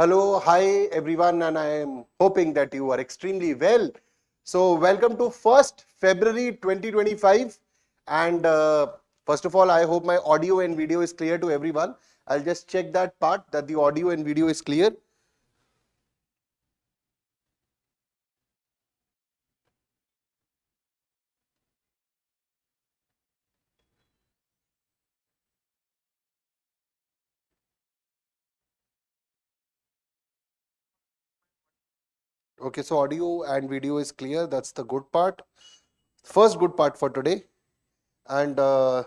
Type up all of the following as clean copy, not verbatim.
Hello, hi everyone, and I am hoping that you are extremely well. So, welcome to 1st February 2025. And first of all, I hope my audio and video is clear to everyone. I'll just check that part that the audio and video is clear. Okay, so audio and video is clear. That's the good part. First good part for today. And the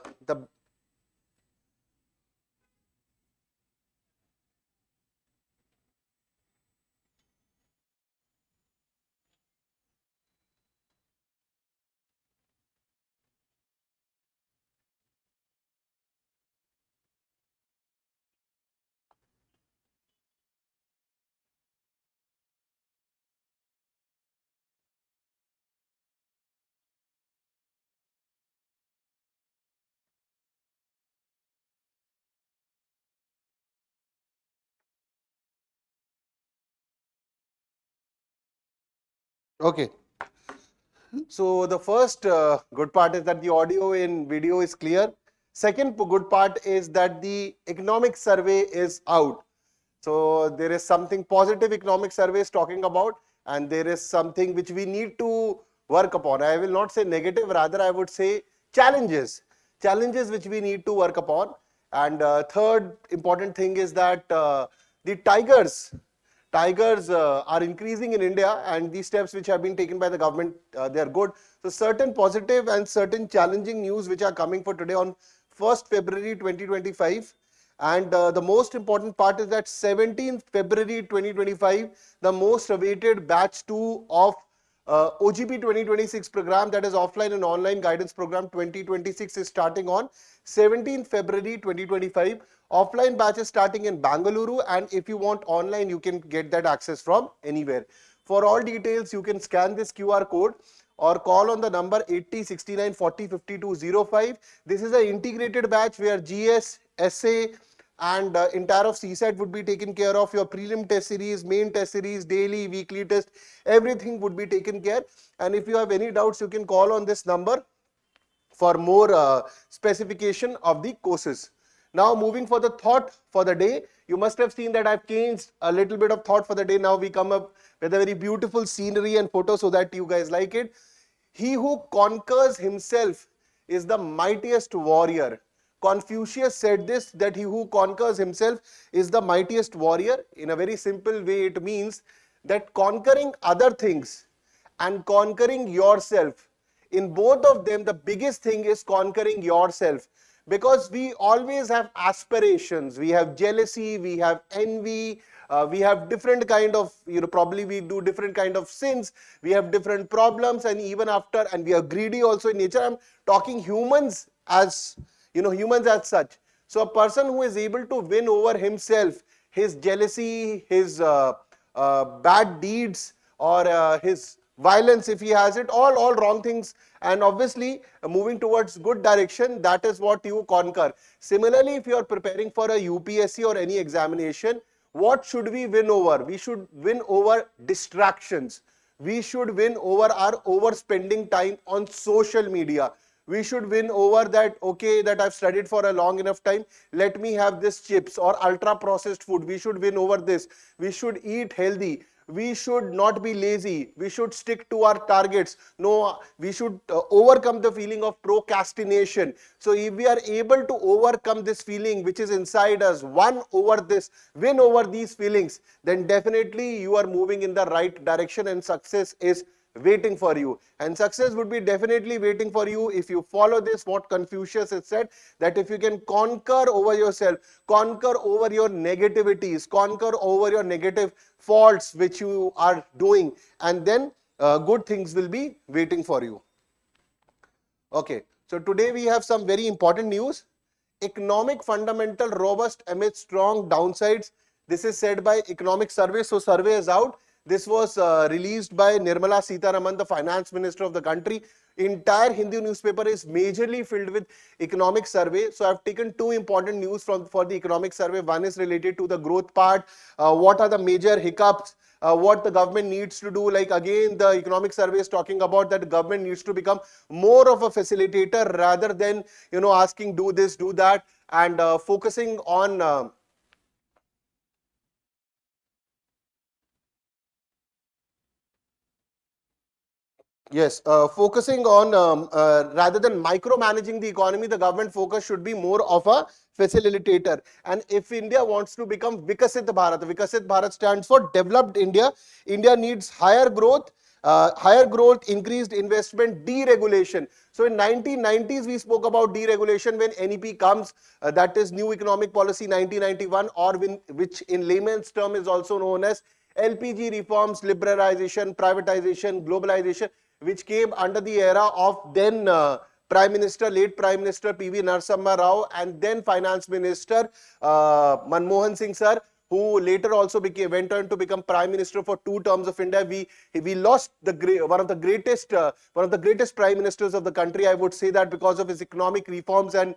okay. So the first good part is that the audio and video is clear. Second good part is that the economic survey is out. So there is something positive economic survey is talking about, and there is something which we need to work upon. I will not say negative, rather I would say challenges which we need to work upon. And third important thing is that the tigers are increasing in India, and these steps which have been taken by the government, they are good. So certain positive and certain challenging news which are coming for today on 1st February 2025. And the most important part is that 17th February 2025, the most awaited batch 2 of OGP 2026 program, that is offline and online guidance program 2026, is starting on 17th February 2025. Offline batch is starting in Bangalore, and if you want online, you can get that access from anywhere. For all details, you can scan this QR code or call on the number 80 69 40 52 05. This is an integrated batch where GS, SA, and entire of CSAT would be taken care of. Your prelim test series, main test series, daily, weekly test, everything would be taken care. And if you have any doubts, you can call on this number for more specification of the courses. Now moving for the thought for the day, you must have seen that I've changed a little bit of thought for the day. Now we come up with a very beautiful scenery and photo so that you guys like it. He who conquers himself is the mightiest warrior. Confucius said this, that he who conquers himself is the mightiest warrior. In a very simple way, it means that conquering other things and conquering yourself, in both of them, the biggest thing is conquering yourself. Because we always have aspirations, we have jealousy, we have envy, we have different kind of, probably we do different kind of sins, we have different problems, and even after, and we are greedy also in nature. I'm talking humans as, humans as such. So a person who is able to win over himself, his jealousy, his bad deeds, or his violence, if he has it, all wrong things, and obviously moving towards good direction, that is what you conquer. Similarly, if you are preparing for a UPSC or any examination, what should we win over? We should win over distractions. We should win over our overspending time on social media. We should win over that, okay, that I've studied for a long enough time, let me have this chips or ultra processed food. We should win over this. We should eat healthy. We should not be lazy. We should stick to our targets. No, we should overcome the feeling of procrastination. So if we are able to overcome this feeling which is inside us, win over these feelings, then definitely you are moving in the right direction, and success is waiting for you. And success would be definitely waiting for you if you follow this, what Confucius has said, that if you can conquer over yourself, conquer over your negativities, conquer over your negative faults which you are doing, and then good things will be waiting for you. Okay, so today we have some very important news. Economic fundamental robust amid strong downsides. This is said by Economic Survey. So survey is out. This was released by Nirmala Sitharaman, the finance minister of the country. entire Hindi newspaper is majorly filled with economic survey. So I've taken two important news for the economic survey. One is related to the growth part. What are the major hiccups? What the government needs to do? Like again, the economic survey is talking about that the government needs to become more of a facilitator rather than asking do this, do that, and focusing on yes, focusing on rather than micromanaging the economy, the government focus should be more of a facilitator. And if India wants to become Vikasit Bharat stands for developed India. India needs higher growth, increased investment, deregulation. So in 1990s, we spoke about deregulation when NEP comes, that is New Economic Policy 1991, or which in layman's term is also known as LPG reforms, liberalization, privatization, globalization, which came under the era of then late Prime Minister P.V. Narasimha Rao, and then Finance Minister Manmohan Singh Sir, who later also went on to become Prime Minister for 2 terms of India. We lost one of the greatest Prime Ministers of the country. I would say that because of his economic reforms and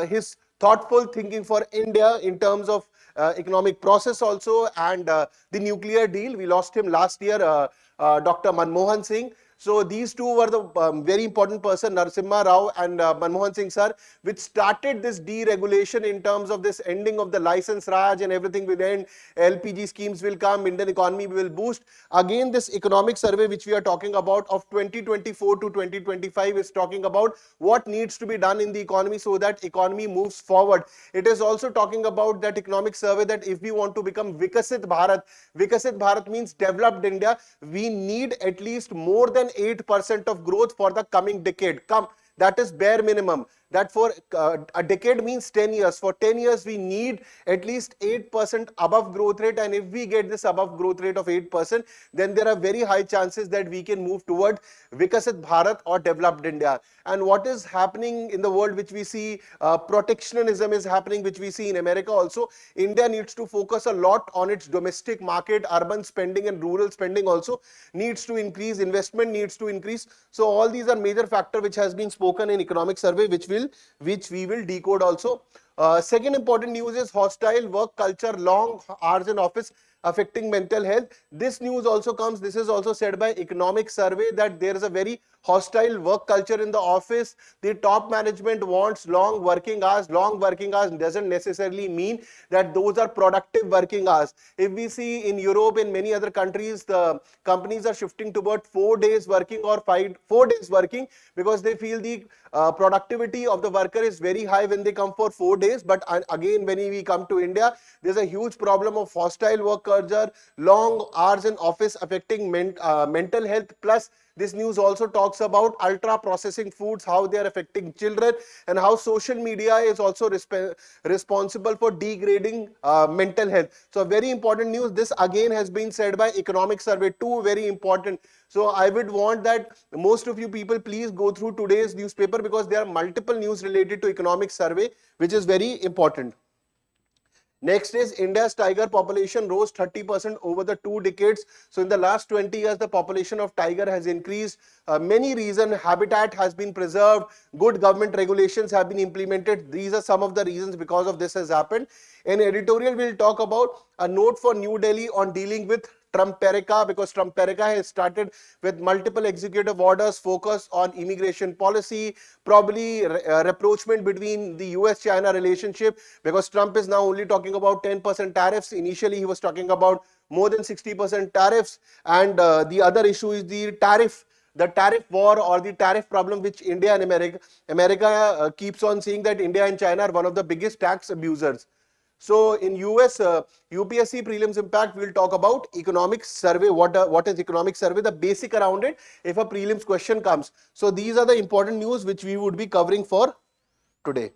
his thoughtful thinking for India in terms of economic process also, and the nuclear deal. We lost him last year, Dr. Manmohan Singh. So these two were the very important person, Narasimha Rao and Manmohan Singh Sir, which started this deregulation in terms of this ending of the license Raj, and everything will end. LPG schemes will come, Indian economy will boost. Again, this economic survey which we are talking about of 2024 to 2025 is talking about what needs to be done in the economy so that economy moves forward. It is also talking about that economic survey that if we want to become Vikasit Bharat means developed India, we need at least more than 8% of growth for the coming decade. That is bare minimum. That for a decade means 10 years. For 10 years, we need at least 8% above growth rate. And if we get this above growth rate of 8%, then there are very high chances that we can move toward Vikasit Bharat or developed India. And what is happening in the world, which we see, protectionism is happening, which we see in America also. India needs to focus a lot on its domestic market, urban spending and rural spending also needs to increase, investment needs to increase. So all these are major factors which has been spoken in economic survey, which we will decode also. Second important news is hostile work culture, long hours in office affecting mental health. This news also comes, this is also said by economic survey, that there is a very hostile work culture in the office. The top management wants long working hours. Long working hours doesn't necessarily mean that those are productive working hours. If we see in Europe, in many other countries, the companies are shifting toward 4 days working or 4 days working, because they feel the productivity of the worker is very high when they come for 4 days. But again, when we come to India, there's a huge problem of hostile work culture, long hours in office affecting mental health. Plus, this news also talks about ultra processing foods, how they are affecting children, and how social media is also responsible for degrading mental health. So very important news. This again has been said by economic survey, too very important. So I would want that most of you people please go through today's newspaper, because there are multiple news related to economic survey, which is very important. Next is India's tiger population rose 30% over the 2 decades. So in the last 20 years, the population of tiger has increased. Many reasons: habitat has been preserved, good government regulations have been implemented. These are some of the reasons because of this has happened. In editorial, we'll talk about a note for New Delhi on dealing with Trumperica, because Trumperica has started with multiple executive orders focused on immigration policy, probably rapprochement between the US-China relationship, because Trump is now only talking about 10% tariffs. Initially, he was talking about more than 60% tariffs. And the other issue is the tariff war or the tariff problem, which India and America keeps on saying that India and China are one of the biggest tax abusers. So in US, UPSC prelims impact, we'll talk about economic survey. What is economic survey? The basic around it if a prelims question comes. So these are the important news which we would be covering for today.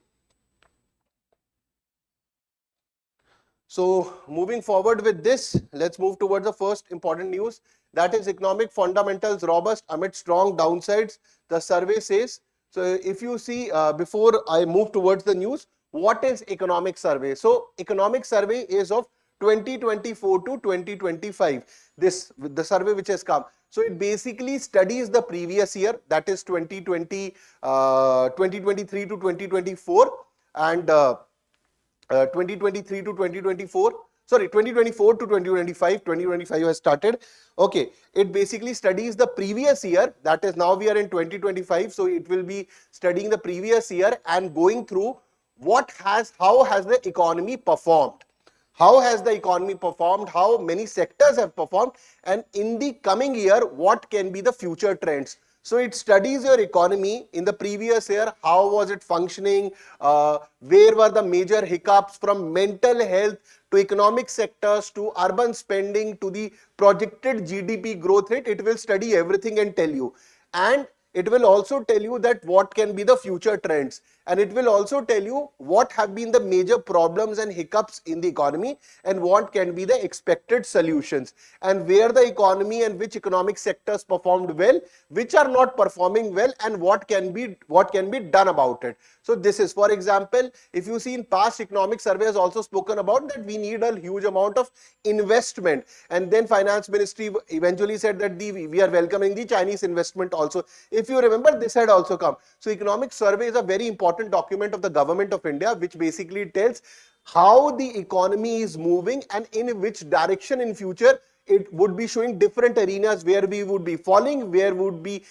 So moving forward with this, let's move towards the first important news. That is economic fundamentals robust amid strong downsides, the survey says. So if you see, before I move towards the news, what is economic survey? So economic survey is of 2024 to 2025. The survey which has come. So it basically studies the previous year, that is 2023 to 2024, and 2023 to 2024, sorry, 2024 to 2025, 2025 has started. Okay, it basically studies the previous year, that is now we are in 2025, so it will be studying the previous year and going through how has the economy performed. How has the economy performed? How many sectors have performed? And in the coming year, what can be the future trends? So it studies your economy in the previous year. How was it functioning? Where were the major hiccups, from mental health to economic sectors to urban spending to the projected GDP growth rate? It will study everything and tell you. And it will also tell you that what can be the future trends, and it will also tell you what have been the major problems and hiccups in the economy and what can be the expected solutions, and where the economy and which economic sectors performed well, which are not performing well, and what can be done about it. So this is, for example, if you see in past economic surveys also spoken about that we need a huge amount of investment, and then finance ministry eventually said that we are welcoming the Chinese investment also. If you remember, this had also come. So economic survey is a very important document of the government of India, which basically tells how the economy is moving and in which direction in future it would be showing different arenas where we would be falling, where we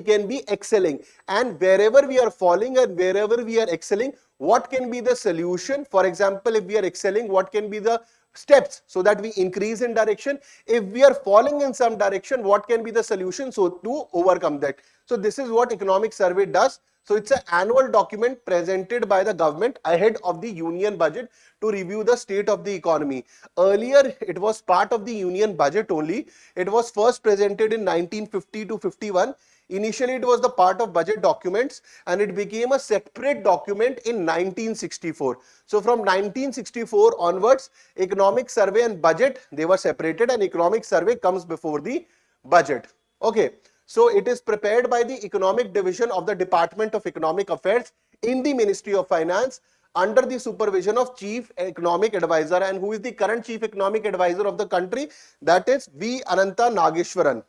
can be excelling, and wherever we are falling and wherever we are excelling, what can be the solution. For example, if we are excelling, what can be the steps so that we increase in direction. If we are falling in some direction, what can be the solution so to overcome that. So this is what economic survey does. So it's an annual document presented by the government ahead of the union budget to review the state of the economy. Earlier, it was part of the union budget only. It was first presented in 1950 to 51. Initially, it was the part of budget documents, and it became a separate document in 1964. So from 1964 onwards, economic survey and budget, they were separated, and economic survey comes before the budget. Okay. So it is prepared by the economic division of the Department of Economic Affairs in the Ministry of Finance under the supervision of Chief Economic Advisor. And who is the current Chief Economic Advisor of the country? That is V. Ananta Nageshwaran.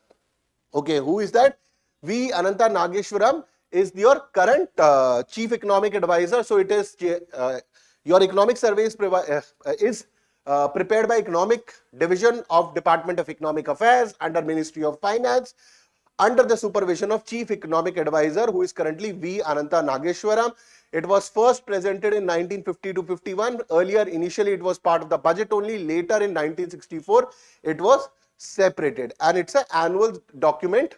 Okay, who is that? V. Ananta Nageshwaram is your current Chief Economic Advisor. So it is your economic survey is prepared by Economic Division of Department of Economic Affairs under Ministry of Finance, under the supervision of Chief Economic Advisor, who is currently V. Ananta Nageshwaram. It was first presented in 1950 to 51. Earlier, initially, it was part of the budget only. Later, in 1964, it was separated, and it's an annual document.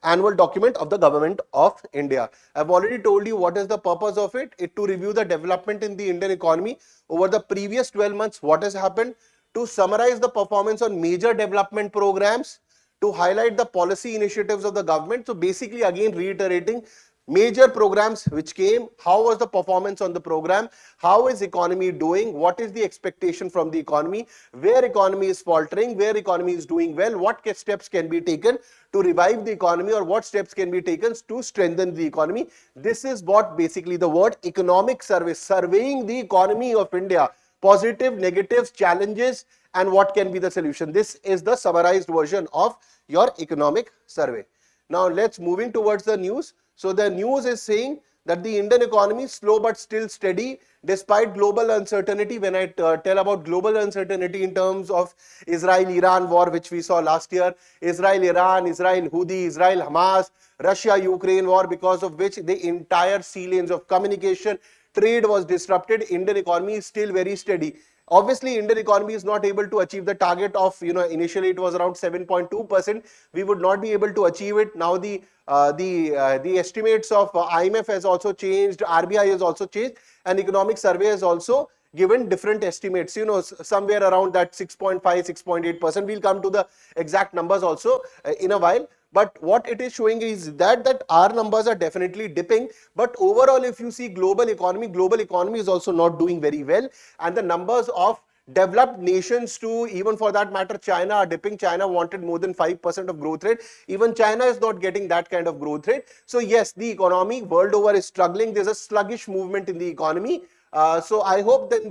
Annual document of the government of India. I've already told you what is the purpose of it. It to review the development in the Indian economy over the previous 12 months, what has happened, to summarize the performance on major development programs, to highlight the policy initiatives of the government. So basically, again reiterating, major programs which came, how was the performance on the program, how is economy doing, what is the expectation from the economy, where economy is faltering, where economy is doing well, what steps can be taken to revive the economy, or what steps can be taken to strengthen the economy. This is what basically the word economic survey, surveying the economy of India, positive, negatives, challenges, and what can be the solution. This is the summarized version of your economic survey. Now let's moving towards the news. So the news is saying that the Indian economy is slow but still steady despite global uncertainty. When I tell about global uncertainty in terms of Israel-Iran war, which we saw last year, Israel-Iran, Israel-Houthi, Israel-Hamas, Russia-Ukraine war, because of which the entire sea lanes of communication, trade was disrupted. Indian economy is still very steady. Obviously, Indian economy is not able to achieve the target of, initially it was around 7.2%. We would not be able to achieve it. Now the estimates of IMF has also changed, RBI has also changed, and economic survey has also given different estimates, somewhere around that 6.5, 6.8%. We'll come to the exact numbers also in a while. But what it is showing is that our numbers are definitely dipping. But overall, if you see global economy is also not doing very well. And the numbers of developed nations too, even for that matter, China are dipping. China wanted more than 5% of growth rate. Even China is not getting that kind of growth rate. So yes, the economy world over is struggling. There's a sluggish movement in the economy. So I hope that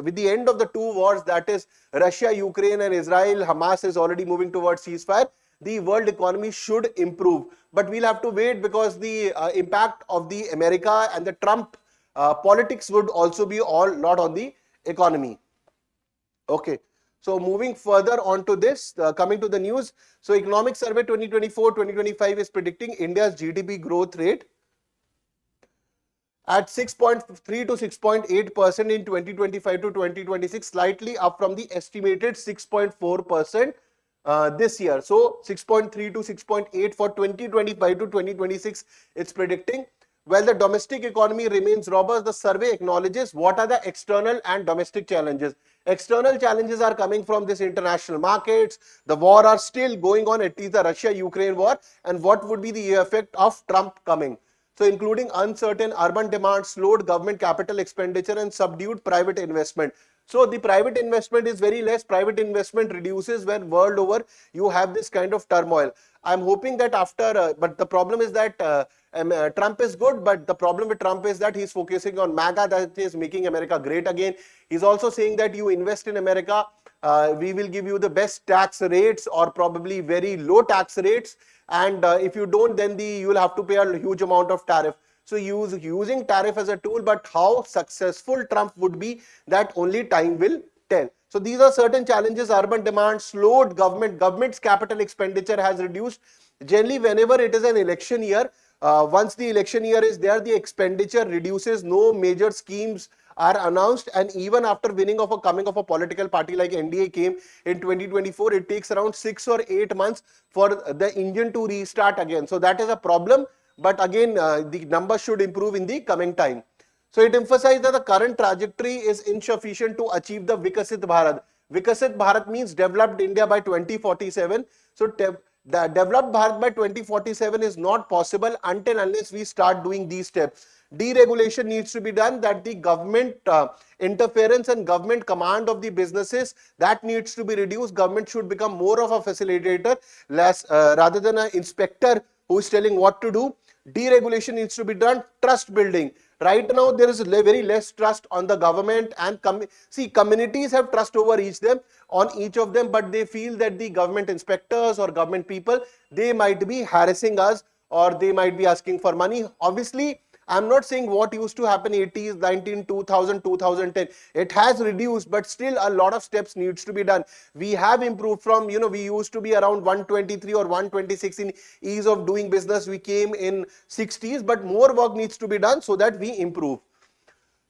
with the end of the two wars, that is Russia, Ukraine and Israel, Hamas is already moving towards ceasefire, the world economy should improve. But we'll have to wait, because the impact of the America and the Trump politics would also be all lot on the economy. Okay. So moving further on to this, coming to the news. So Economic Survey 2024-2025 is predicting India's GDP growth rate at 6.3 to 6.8% in 2025 to 2026, slightly up from the estimated 6.4% this year. So 6.3 to 6.8 for 2025 to 2026, it's predicting. While the domestic economy remains robust, the survey acknowledges what are the external and domestic challenges. External challenges are coming from this international markets. The war are still going on, at least the Russia-Ukraine war, and what would be the effect of Trump coming. So including uncertain urban demand, slowed government capital expenditure and subdued private investment. So the private investment is very less, private investment reduces when world over you have this kind of turmoil. I'm hoping that after, but the problem is that Trump is good, but the problem with Trump is that he's focusing on MAGA, that is making America great again. He's also saying that you invest in America, we will give you the best tax rates or probably very low tax rates, and if you don't, then you will have to pay a huge amount of tariff. So using tariff as a tool, but how successful Trump would be, that only time will tell. So these are certain challenges. Urban demand, slowed government's capital expenditure has reduced. Generally, whenever it is an election year, once the election year is there, the expenditure reduces, no major schemes are announced, and even after coming of a political party like NDA came in 2024, it takes around 6 or 8 months for the engine to restart again. So that is a problem, but again the numbers should improve in the coming time. So it emphasized that the current trajectory is insufficient to achieve the Vikasit Bharat. Vikasit Bharat means developed India by 2047. So the developed Bharat by 2047 is not possible until unless we start doing these steps. Deregulation needs to be done, that the government interference and government command of the businesses, that needs to be reduced. Government should become more of a facilitator, less rather than an inspector who is telling what to do. Deregulation needs to be done. Trust building. Right now there is very less trust on the government, and communities have trust over each of them, but they feel that the government inspectors or government people, they might be harassing us or they might be asking for money. Obviously, I'm not saying what used to happen 80s, 19, 2000, 2010. It has reduced, but still a lot of steps needs to be done. We have improved from, we used to be around 123 or 126 in ease of doing business. We came in 60s, but more work needs to be done so that we improve.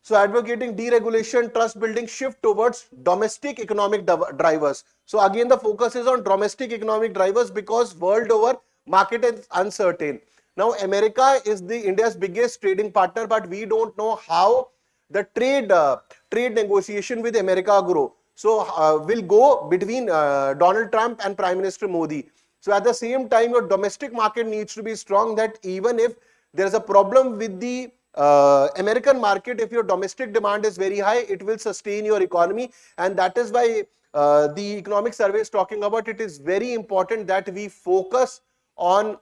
So advocating deregulation, trust building, shift towards domestic economic drivers. So again, the focus is on domestic economic drivers because world over market is uncertain. Now, America is India's biggest trading partner, but we don't know how the trade negotiation with America grow. So, will go between Donald Trump and Prime Minister Modi. So, at the same time, your domestic market needs to be strong, that even if there is a problem with the American market, if your domestic demand is very high, it will sustain your economy, and that is why the economic survey is talking about it is very important that we focus on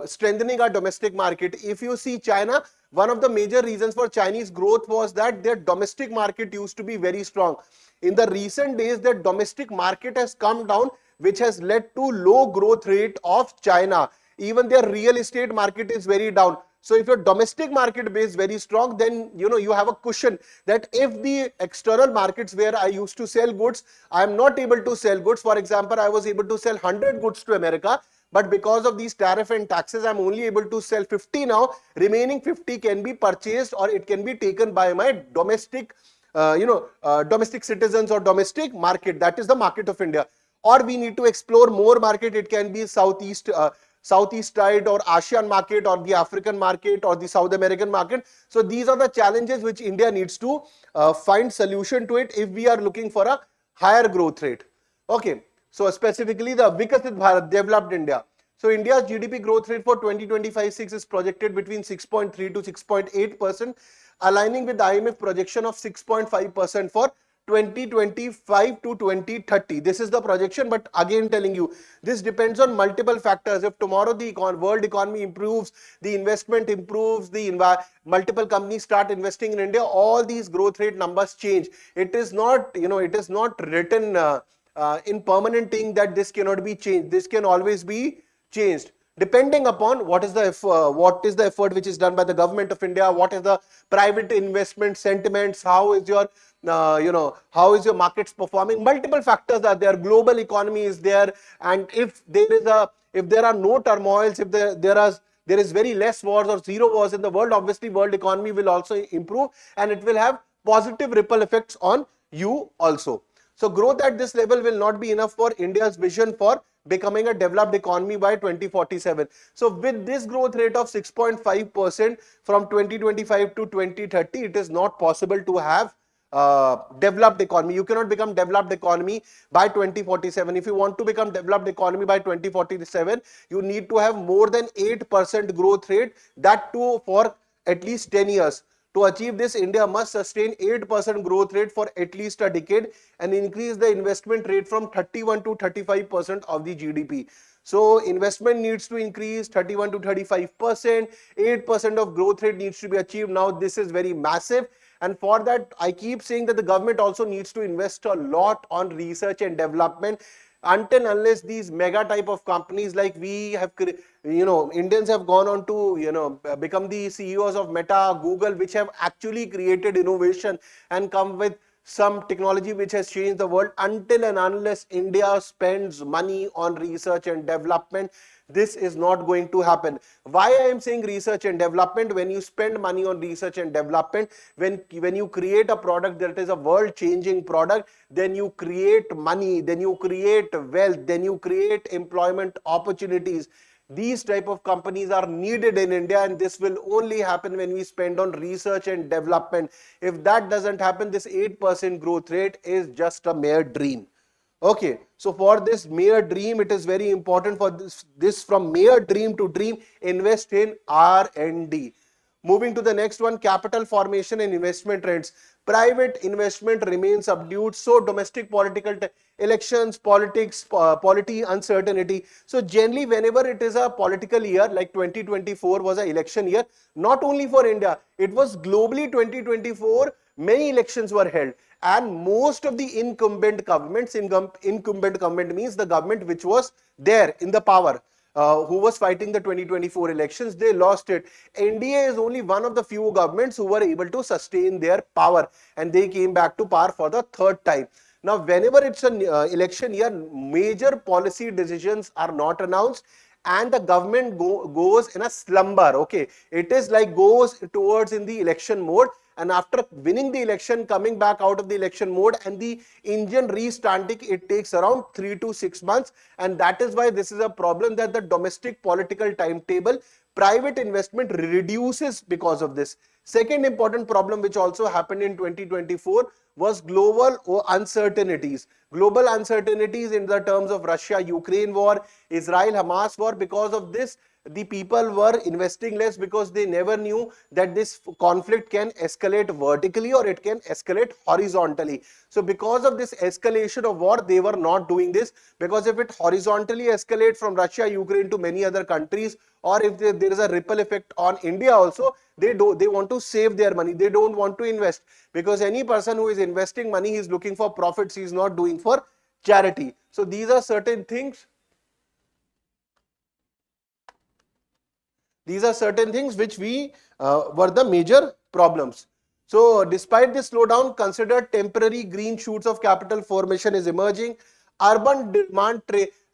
strengthening our domestic market. If you see China, one of the major reasons for Chinese growth was that their domestic market used to be very strong. In the recent days, their domestic market has come down, which has led to low growth rate of China. Even their real estate market is very down. So if your domestic market base is very strong, then you have a cushion that if the external markets where I used to sell goods, I am not able to sell goods. For example, I was able to sell 100 goods to America, but because of these tariff and taxes, I am only able to sell 50 now. Remaining 50 can be purchased or it can be taken by my domestic, domestic citizens or domestic market. That is the market of India. Or we need to explore more market. It can be Southeast side or ASEAN market or the African market or the South American market. So these are the challenges which India needs to find solution to it if we are looking for a higher growth rate. Okay, so specifically the Vikasit Bharat, developed India. So India's GDP growth rate for 2025-6 is projected between 6.3 to 6.8%, aligning with the IMF projection of 6.5% for 2025 to 2030. This is the projection, but again telling you, this depends on multiple factors. If tomorrow the world economy improves, the investment improves, the multiple companies start investing in India, all these growth rate numbers change. It is not, it is not written in permanent thing that this cannot be changed. This can always be changed depending upon what is the effort which is done by the government of India, what is the private investment sentiments, how is your how is your markets performing. Multiple factors are there, global economy is there, and if there are no turmoils, if there is very less wars or zero wars in the world, obviously world economy will also improve and it will have positive ripple effects on you also. So growth at this level will not be enough for India's vision for becoming a developed economy by 2047. So with this growth rate of 6.5% from 2025 to 2030, it is not possible to have developed economy. You cannot become developed economy by 2047. If you want to become developed economy by 2047, you need to have more than 8% growth rate, that too for at least 10 years. To achieve this, India must sustain 8% growth rate for at least a decade and increase the investment rate from 31 to 35% of the GDP. So investment needs to increase 31 to 35%, 8% of growth rate needs to be achieved. Now this is very massive, and for that I keep saying that the government also needs to invest a lot on research and development. Until unless these mega type of companies like we have, Indians have gone on to, become the CEOs of Meta, Google, which have actually created innovation and come with some technology which has changed the world. Until and unless India spends money on research and development, this is not going to happen. Why I am saying research and development? When you spend money on research and development, when you create a product that is a world changing product, then you create money, then you create wealth, then you create employment opportunities. These type of companies are needed in India, and this will only happen when we spend on research and development. If that doesn't happen, this 8% growth rate is just a mere dream. Okay, so for this mere dream, it is very important for this from mere dream to dream, invest in R&D. Moving to the next one, capital formation and investment trends. Private investment remains subdued, so domestic political elections, politics, polity, uncertainty. So generally, whenever it is a political year, like 2024 was an election year, not only for India, it was globally 2024, many elections were held. And most of the incumbent governments, incumbent government means the government which was there in the power, who was fighting the 2024 elections, they lost it. NDA is only one of the few governments who were able to sustain their power, and they came back to power for the third time. Now, whenever it's an election year, major policy decisions are not announced, and the government goes in a slumber. Okay, it is like goes towards in the election mode, and after winning the election, coming back out of the election mode and the engine restarting, it takes around 3 to 6 months, and that is why this is a problem, that the domestic political timetable, private investment reduces because of this. Second important problem which also happened in 2024 was global uncertainties. Global uncertainties in the terms of Russia-Ukraine war, Israel-Hamas war. Because of this, the people were investing less, because they never knew that this conflict can escalate vertically or it can escalate horizontally. So because of this escalation of war, they were not doing this, because if it horizontally escalates from Russia, Ukraine to many other countries, or if there is a ripple effect on India also, they want to save their money. They don't want to invest, because any person who is investing money, he is looking for profits. He is not doing for charity. So these are certain things. These are certain things which were the major problems. So despite this slowdown, considered temporary green shoots of capital formation is emerging. Urban demand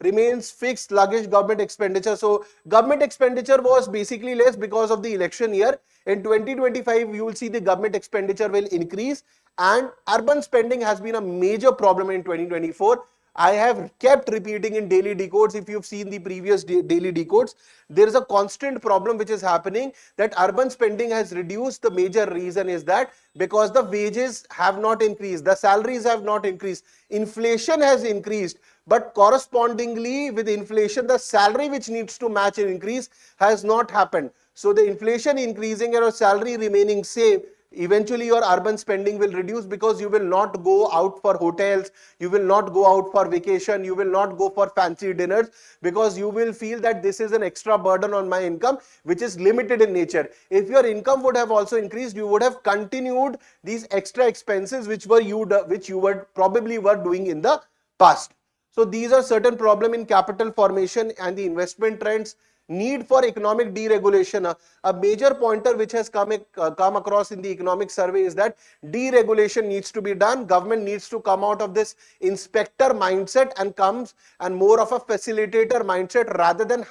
remains fixed, sluggish government expenditure. So government expenditure was basically less because of the election year. In 2025, you will see the government expenditure will increase, and urban spending has been a major problem in 2024. I have kept repeating in Daily Decodes. If you've seen the previous Daily Decodes, there is a constant problem which is happening, that urban spending has reduced. The major reason is that because the wages have not increased, the salaries have not increased, inflation has increased, but correspondingly with inflation, the salary which needs to match an increase has not happened. So the inflation increasing and our salary remaining same, eventually your urban spending will reduce, because you will not go out for hotels, you will not go out for vacation, you will not go for fancy dinners, because you will feel that this is an extra burden on my income which is limited in nature. If your income would have also increased, you would have continued these extra expenses which you were probably were doing in the past. So these are certain problem in capital formation and the investment trends. Need for economic deregulation. A major pointer which has come across in the economic survey is that deregulation needs to be done. Government needs to come out of this inspector mindset and comes and more of a facilitator mindset, rather than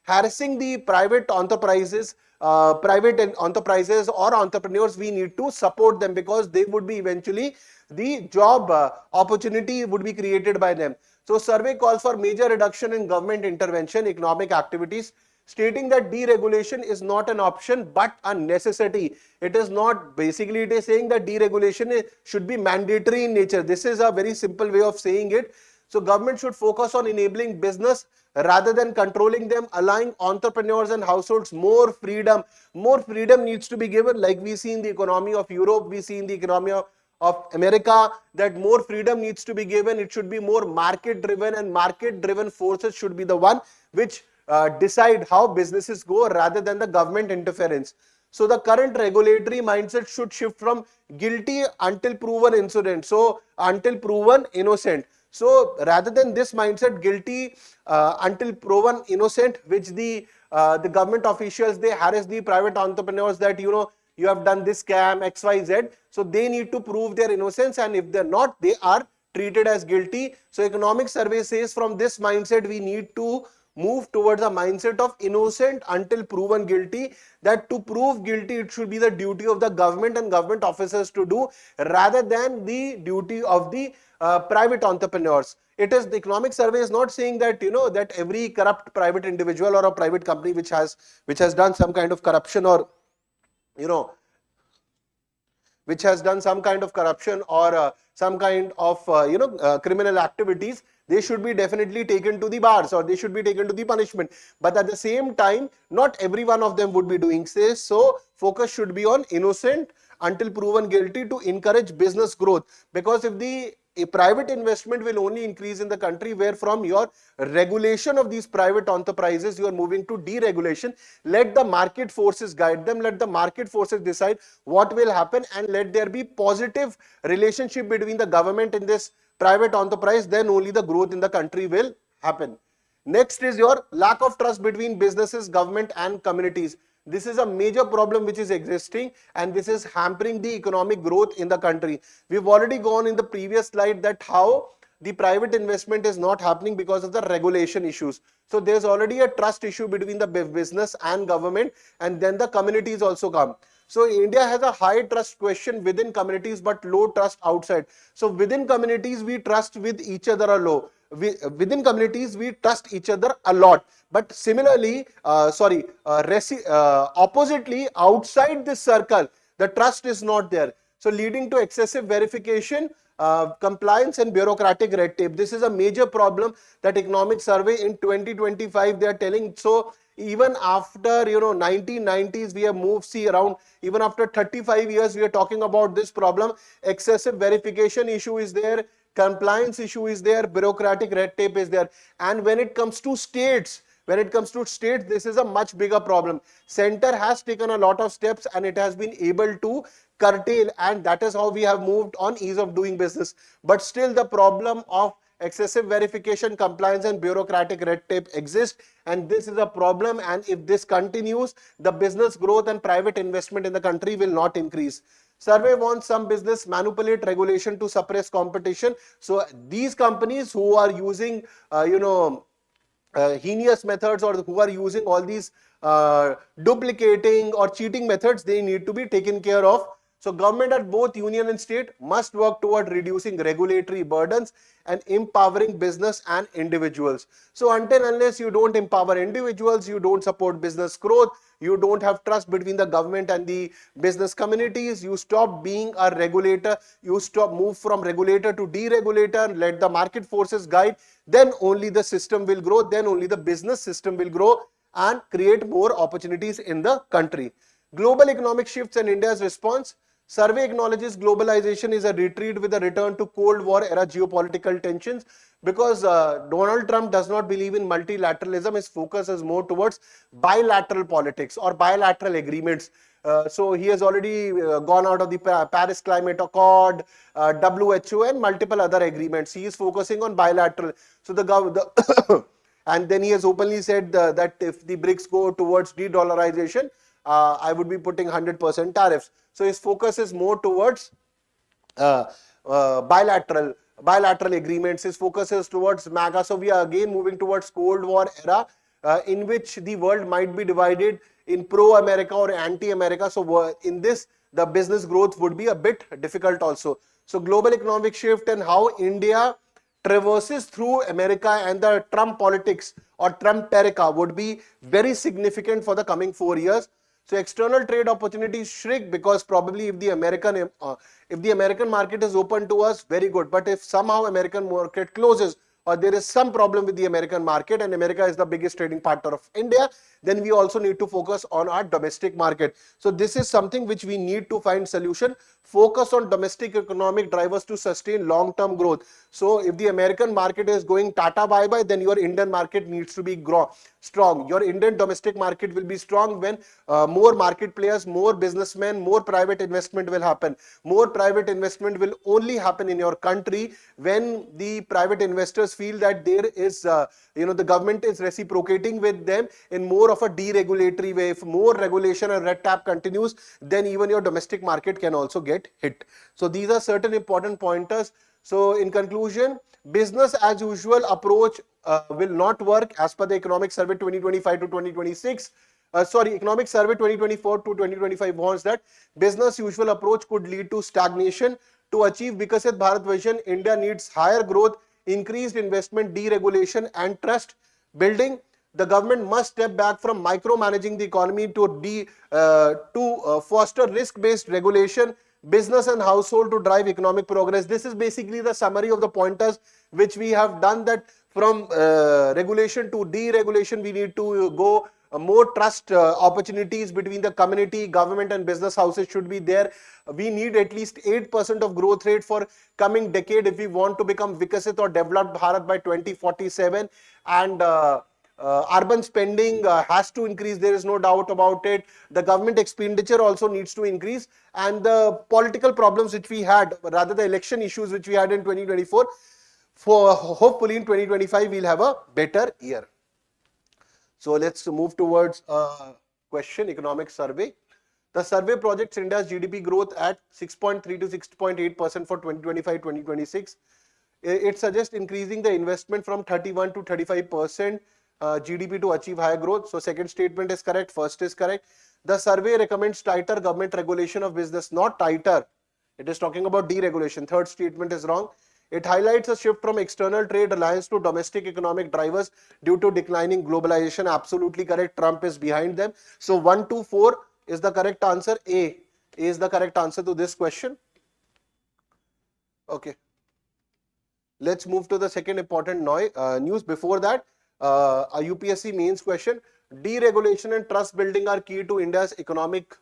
harassing the private enterprises. Private enterprises or entrepreneurs, we need to support them, because they would be eventually the job opportunity would be created by them. So survey calls for major reduction in government intervention, economic activities, stating that deregulation is not an option but a necessity. It is not, basically it is saying that deregulation should be mandatory in nature. This is a very simple way of saying it. So government should focus on enabling business rather than controlling them, allowing entrepreneurs and households more freedom. More freedom needs to be given, like we see in the economy of Europe, we see in the economy of America, that more freedom needs to be given. It should be more market driven, and market driven forces should be the one which decide how businesses go, rather than the government interference. So the current regulatory mindset should shift from guilty until proven innocent. So until proven innocent. So rather than this mindset, guilty until proven innocent, which the government officials, they harass the private entrepreneurs that, you know, you have done this scam XYZ. So they need to prove their innocence, and if they're not, they are treated as guilty. So economic survey says from this mindset we need to move towards a mindset of innocent until proven guilty, that to prove guilty it should be the duty of the government and government officers to do, rather than the duty of the private entrepreneurs. It is, the economic survey is not saying that, you know, that every corrupt private individual or a private company which has done some kind of corruption, or you know, which has done some kind of corruption or some kind of criminal activities, they should be definitely taken to the bars, or they should be taken to the punishment. But at the same time, not every one of them would be doing this. So focus should be on innocent until proven guilty to encourage business growth, because if the private investment will only increase in the country where from your regulation of these private enterprises you are moving to deregulation. Let the market forces guide them, let the market forces decide what will happen, and let there be positive relationship between the government and this private enterprise, then only the growth in the country will happen. Next is your lack of trust between businesses, government and communities. This is a major problem which is existing, and this is hampering the economic growth in the country. We've already gone in the previous slide that how the private investment is not happening because of the regulation issues. So there's already a trust issue between the business and government, and then the communities also come. So India has a high trust question within communities but low trust outside. So within communities we trust with each other a lot. Within communities we trust each other a lot, but similarly oppositely, outside this circle the trust is not there, so leading to excessive verification, compliance and bureaucratic red tape. This is a major problem that economic survey in 2025 they are telling. So even after 1990s we have moved, see, around even after 35 years we are talking about this problem. Excessive verification issue is there, compliance issue is there, bureaucratic red tape is there. And when it comes to states, this is a much bigger problem. Center has taken a lot of steps and it has been able to curtail, and that is how we have moved on ease of doing business. But still the problem of excessive verification, compliance and bureaucratic red tape exists, and this is a problem, and if this continues, the business growth and private investment in the country will not increase. Survey wants some business manipulate regulation to suppress competition. So these companies who are using heinous methods, or who are using all these duplicating or cheating methods, they need to be taken care of. So government at both union and state must work toward reducing regulatory burdens and empowering business and individuals. So until unless you don't empower individuals, you don't support business growth, you don't have trust between the government and the business communities, you stop being a regulator, you move from regulator to deregulator, let the market forces guide, then only the system will grow, then only the business system will grow and create more opportunities in the country. Global economic shifts and India's response. Survey acknowledges globalization is a retreat with a return to Cold War era geopolitical tensions, because Donald Trump does not believe in multilateralism. His focus is more towards bilateral politics or bilateral agreements. So he has already gone out of the Paris Climate Accord, WHO, and multiple other agreements. He is focusing on bilateral. So and then he has openly said that if the BRICS go towards de-dollarization, I would be putting 100% tariffs. So his focus is more towards bilateral agreements. His focus is towards MAGA. So we are again moving towards Cold War era, in which the world might be divided in pro-America or anti-America. So in this, the business growth would be a bit difficult also. So global economic shift and how India traverses through America and the Trump politics or Trumperica would be very significant for the coming 4 years. So external trade opportunities shrink, because probably if the American market is open to us, very good. But if somehow American market closes, or there is some problem with the American market, and America is the biggest trading partner of India, then we also need to focus on our domestic market. So this is something which we need to find solution. Focus on domestic economic drivers to sustain long-term growth. So if the American market is going tata bye-bye, then your Indian market needs to be strong. Your Indian domestic market will be strong when more market players, more businessmen, more private investment will happen. More private investment will only happen in your country when the private investors feel that there is, the government is reciprocating with them in more of a deregulatory way. If more regulation and red tape continues, then even your domestic market can also get hit. So these are certain important pointers. So in conclusion, business as usual approach will not work as per the Economic Survey 2025 to 2026. Economic Survey 2024 to 2025 warns that business usual approach could lead to stagnation. To achieve Viksit Bharat vision, India needs higher growth, increased investment, deregulation, and trust building. The government must step back from micromanaging the economy to foster risk-based regulation, business and household to drive economic progress. This is basically the summary of the pointers which we have done, that from regulation to deregulation, we need to go. More trust opportunities between the community, government and business houses should be there. We need at least 8% of growth rate for coming decade if we want to become Viksit or developed Bharat by 2047. And urban spending has to increase, there is no doubt about it. The government expenditure also needs to increase, and the political problems which we had, rather the election issues which we had in 2024, for hopefully in 2025 we'll have a better year. So let's move towards question, economic survey. The survey projects India's GDP growth at 6.3 to 6.8% for 2025-2026. It suggests increasing the investment from 31 to 35% GDP to achieve higher growth. So second statement is correct, first is correct. The survey recommends tighter government regulation of business, not tighter. It is talking about deregulation. Third statement is wrong. It highlights a shift from external trade alliance to domestic economic drivers due to declining globalization. Absolutely correct. Trump is behind them. So 1, 2, 4 is the correct answer. A is the correct answer to this question. Okay. Let's move to the second important news. Before that, a UPSC mains question. Deregulation and trust building are key to India's economic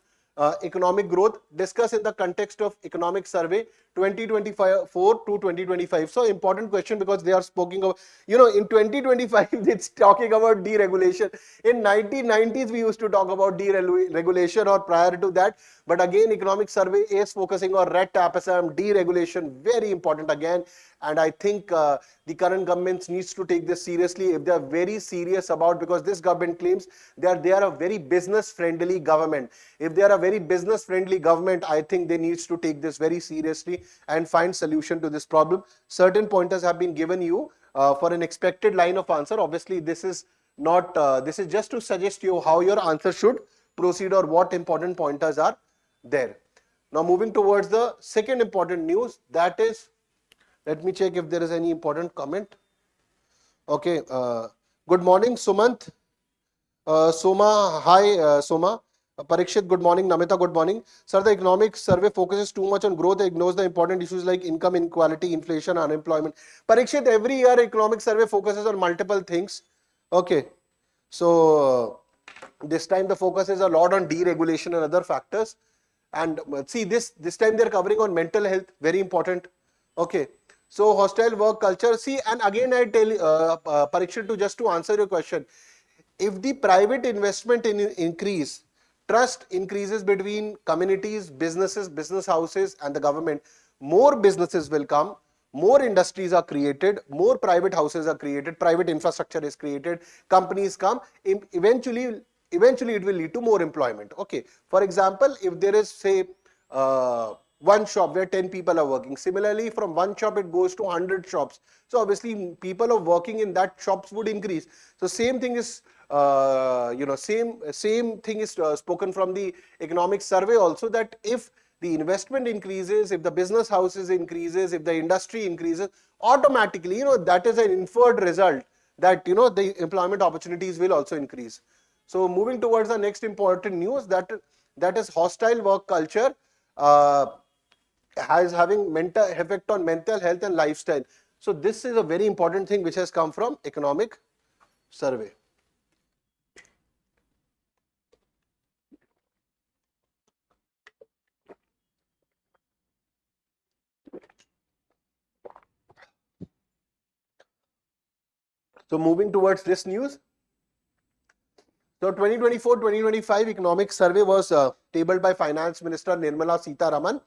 growth. Discuss in the context of economic survey 2024 to 2025. So important question, because they are speaking of, in 2025 it's talking about deregulation. In 1990s we used to talk about deregulation, or prior to that. But again, economic survey is focusing on red tape, deregulation, very important again. And I think the current government needs to take this seriously if they are very serious about, because this government claims they are a very business friendly government. If they are a very business friendly government, I think they need to take this very seriously and find solution to this problem. Certain pointers have been given you for an expected line of answer. Obviously, this is not, this is just to suggest you how your answer should proceed or what important pointers are there. Now moving towards the second important news, that is, let me check if there is any important comment. Okay, good morning Sumant. Soma, hi Soma. Parikshit, good morning. Namita, good morning. Sir, the economic survey focuses too much on growth, ignores the important issues like income inequality, inflation, unemployment. Parikshit, every year economic survey focuses on multiple things. Okay, so this time the focus is a lot on deregulation and other factors. And see, this time they are covering on mental health, very important. Okay. So hostile work culture. See, and again I tell Parikshit, to answer your question, if the private investment increase, trust increases between communities, businesses, business houses and the government, more businesses will come, more industries are created, more private houses are created, private infrastructure is created, companies come, eventually it will lead to more employment. Okay. For example, if there is, say, one shop where 10 people are working, similarly from one shop it goes to 100 shops, so obviously people are working in that shops would increase. So same thing is same thing is spoken from the economic survey also, that if the investment increases, if the business houses increases, if the industry increases, automatically, that is an inferred result that, the employment opportunities will also increase. So moving towards the next important news, that is hostile work culture has having mental effect on mental health and lifestyle. So this is a very important thing which has come from economic survey. So moving towards this news. So 2024-2025 economic survey was tabled by Finance Minister Nirmala Sitharaman.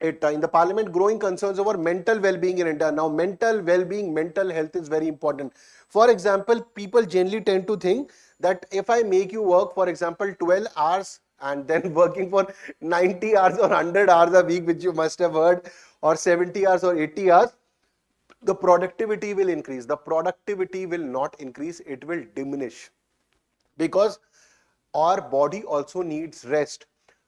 In the parliament, growing concerns over mental well-being in India. Now, mental well-being, mental health is very important. For example, people generally tend to think that if I make you work, for example, 12 hours and then working for 90 hours or 100 hours a week, which you must have heard, or 70 hours or 80 hours, the productivity will increase. The productivity will not increase, it will diminish, because our body also needs rest.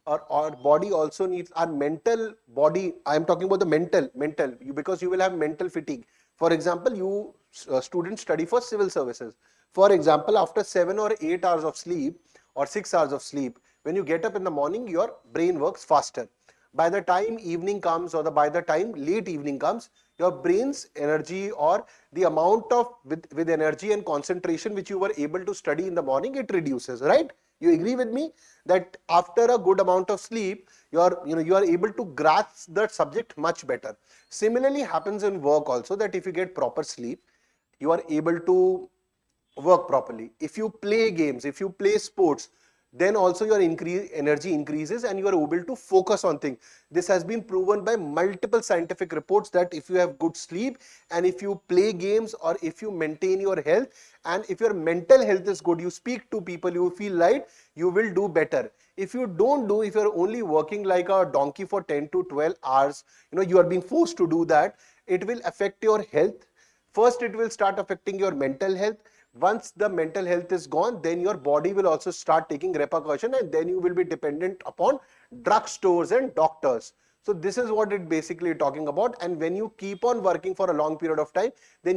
Our body also needs, our mental body, I am talking about the mental, because you will have mental fatigue. For example, you students study for civil services. For example, after 7 or 8 hours of sleep or 6 hours of sleep, when you get up in the morning, your brain works faster. By the time evening comes, or by the time late evening comes, your brain's energy, or the amount of with energy and concentration which you were able to study in the morning, it reduces, right? You agree with me that after a good amount of sleep, you are able to grasp the subject much better. Similarly happens in work also, that if you get proper sleep, you are able to work properly. If you play games, if you play sports, then also your energy increases and you are able to focus on things. This has been proven by multiple scientific reports, that if you have good sleep and if you play games, or if you maintain your health, and if your mental health is good, you speak to people, you feel light, you will do better. If you don't do, if you're only working like a donkey for 10 to 12 hours, you are being forced to do that, it will affect your health. First, it will start affecting your mental health. Once the mental health is gone, then your body will also start taking repercussion, and then you will be dependent upon drugstores and doctors. So this is what it basically talking about. And when you keep on working for a long period of time, then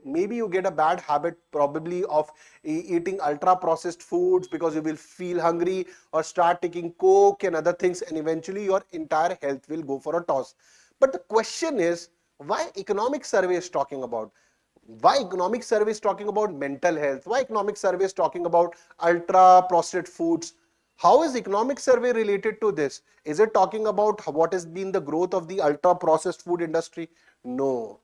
maybe you get a bad habit probably of eating ultra processed foods, because you will feel hungry, or start taking coke and other things, and eventually your entire health will go for a toss. But the question is, why economic survey is talking about? Why economic survey is talking about mental health? Why economic survey is talking about ultra processed foods? How is economic survey related to this? Is it talking about what has been the growth of the ultra processed food industry? No.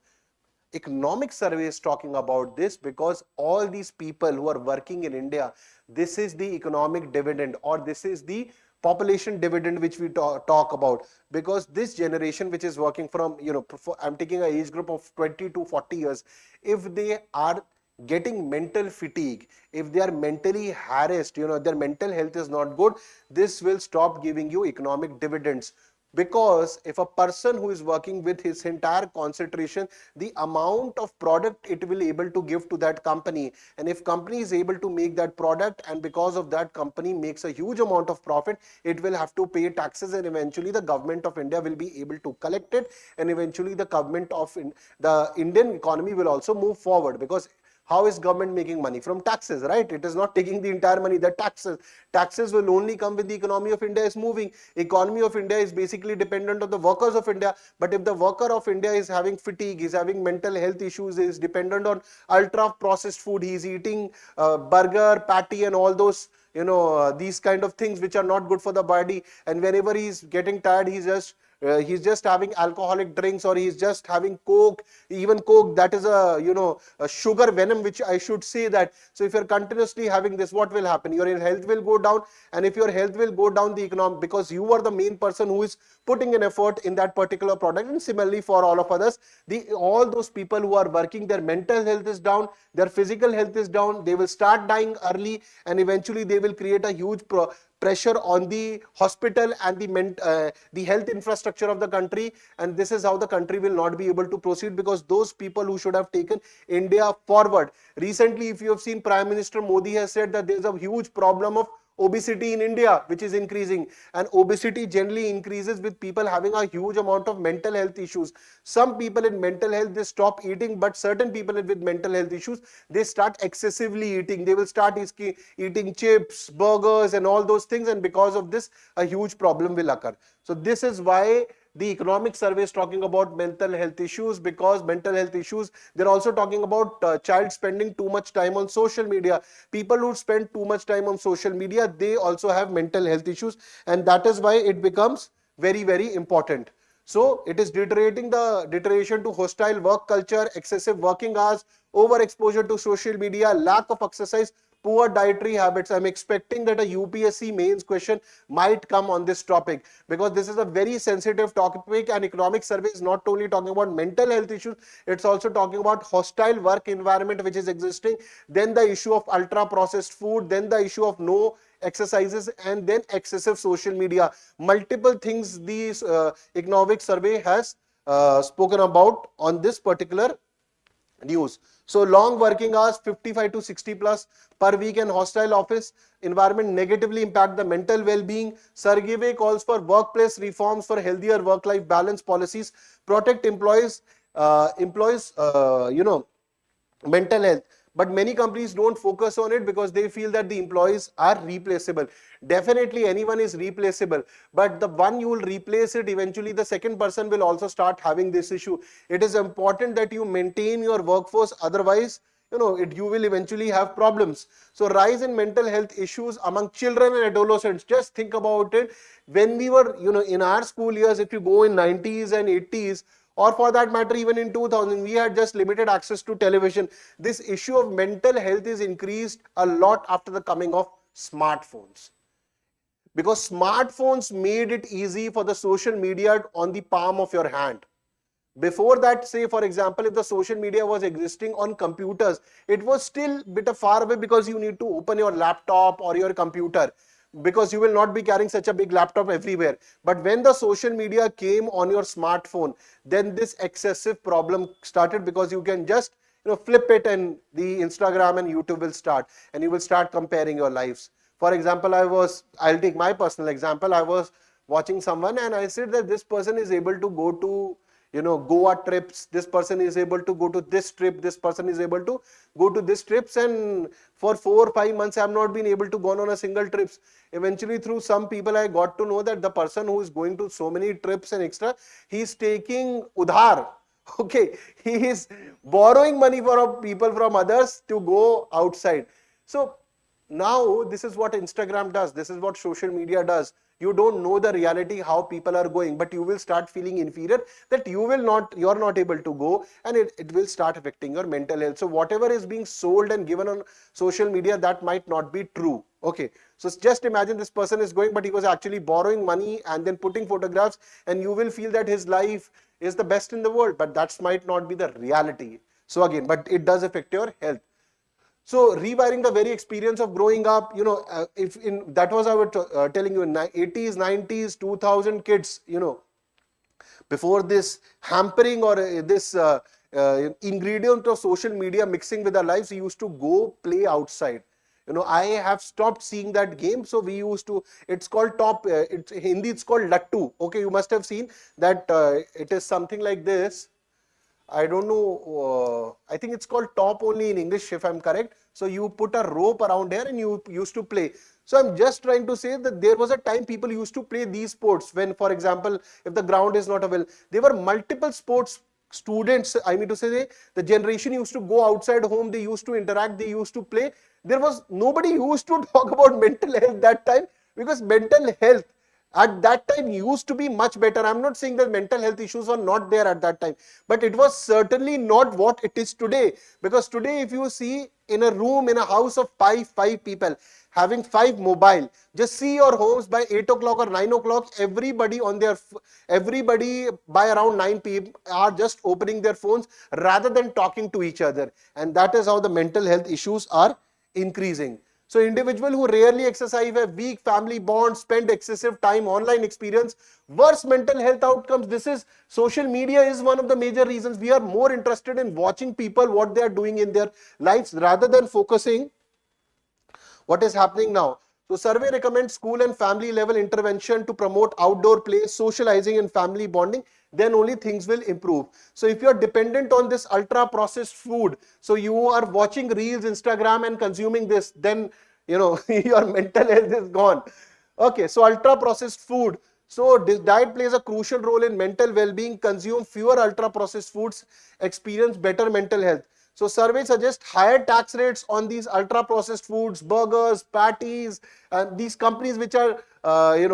Economic survey is talking about this because all these people who are working in India, this is the economic dividend, or this is the population dividend which we talk about. Because this generation which is working from, I'm taking an age group of 20 to 40 years, if they are getting mental fatigue, if they are mentally harassed, their mental health is not good, this will stop giving you economic dividends. Because if a person who is working with his entire concentration, the amount of product it will able to give to that company, and if company is able to make that product, and because of that company makes a huge amount of profit, it will have to pay taxes, and eventually the government of India will be able to collect it, and eventually the government of the Indian economy will also move forward. Because how is government making money? From taxes, right? It is not taking the entire money, the taxes. Taxes will only come when the economy of India is moving. Economy of India is basically dependent on the workers of India. But if the worker of India is having fatigue, is having mental health issues, is dependent on ultra processed food, he is eating burger, patty and all those these kind of things which are not good for the body. And whenever he's getting tired, he's just having alcoholic drinks, or he's just having coke. Even coke, that is a sugar venom, which I should say that. So if you're continuously having this, what will happen? Your health will go down, and if your health will go down, the economic, because you are the main person who is putting an effort in that particular product. And similarly for all of others, all those people who are working, their mental health is down, their physical health is down, they will start dying early, and eventually they will create a huge pressure on the hospital and the health infrastructure of the country. And this is how the country will not be able to proceed, because those people who should have taken India forward. Recently, if you have seen, Prime Minister Modi has said that there is a huge problem of obesity in India, which is increasing, and obesity generally increases with people having a huge amount of mental health issues. Some people in mental health, they stop eating, but certain people with mental health issues, they start excessively eating. They will start eating chips, burgers and all those things, and because of this, a huge problem will occur. So this is why the economic survey is talking about mental health issues, because mental health issues, they're also talking about child spending too much time on social media. People who spend too much time on social media, they also have mental health issues, and that is why it becomes very, very important. So it is deterioration to hostile work culture, excessive working hours, overexposure to social media, lack of exercise, poor dietary habits. I'm expecting that a UPSC mains question might come on this topic, because this is a very sensitive topic, and economic survey is not only talking about mental health issues, it's also talking about hostile work environment which is existing, then the issue of ultra processed food, then the issue of no exercises, and then excessive social media. Multiple things these economic survey has spoken about on this particular news. So long working hours, 55 to 60 plus per week, and hostile office environment negatively impact the mental well-being. Survey calls for workplace reforms for healthier work-life balance policies, protect employees, mental health. But many companies don't focus on it because they feel that the employees are replaceable. Definitely anyone is replaceable, but the one you will replace it, eventually the second person will also start having this issue. It is important that you maintain your workforce, otherwise you will eventually have problems. So rise in mental health issues among children and adolescents. Just think about it. When we were in our school years, if you go in 90s and 80s, or for that matter even in 2000, we had just limited access to television. This issue of mental health is increased a lot after the coming of smartphones, because smartphones made it easy for the social media on the palm of your hand. Before that, say for example, if the social media was existing on computers, it was still a bit far away, because you need to open your laptop or your computer, because you will not be carrying such a big laptop everywhere. But when the social media came on your smartphone, then this excessive problem started, because you can just flip it and the Instagram and YouTube will start, and you will start comparing your lives. For example, I'll take my personal example. I was watching someone and I said that this person is able to go to Goa trips, this person is able to go to this trip, this person is able to go to this trips, and for 4 or 5 months I have not been able to go on a single trips. Eventually through some people I got to know that the person who is going to so many trips and extra, he is taking udhar. Okay, he is borrowing money from people, from others, to go outside. So now this is what Instagram does, this is what social media does. You don't know the reality how people are going, but you will start feeling inferior, that you're not able to go, and it will start affecting your mental health. So whatever is being sold and given on social media, that might not be true. Okay, so just imagine this person is going, but he was actually borrowing money and then putting photographs, and you will feel that his life is the best in the world, but that might not be the reality. So again, but it does affect your health. So rewiring the very experience of growing up, that was I was telling you, in 80s, 90s, 2000 kids, before this hampering or this ingredient of social media mixing with our lives, we used to go play outside. I have stopped seeing that game. So we used to, it's called Hindi, it's called Lattu. Okay, you must have seen that it is something like this. I don't know, I think it's called top only in English, if I'm correct. So you put a rope around here and you used to play. So I'm just trying to say that there was a time people used to play these sports when, for example, if the ground is not available, there were multiple sports students, I mean to say, the generation used to go outside home, they used to interact, they used to play. There was nobody used to talk about mental health that time, because mental health at that time used to be much better. I'm not saying that mental health issues were not there at that time, but it was certainly not what it is today. Because today, if you see in a room, in a house of five people, having 5 mobile, just see your homes by 8 o'clock or 9 o'clock, everybody by around 9 p.m. are just opening their phones rather than talking to each other. And that is how the mental health issues are increasing. So individuals who rarely exercise, have weak family bonds, spend excessive time online, experience worse mental health outcomes. This is, social media is one of the major reasons. We are more interested in watching people, what they are doing in their lives, rather than focusing what is happening now. So survey recommends school and family level intervention to promote outdoor play, socializing and family bonding. Then only things will improve. So if you are dependent on this ultra processed food, so you are watching reels, Instagram and consuming this, then your mental health is gone. Okay, so ultra processed food. So this diet plays a crucial role in mental well-being. Consume fewer ultra processed foods, experience better mental health. So survey suggests higher tax rates on these ultra processed foods, burgers, patties, and these companies which are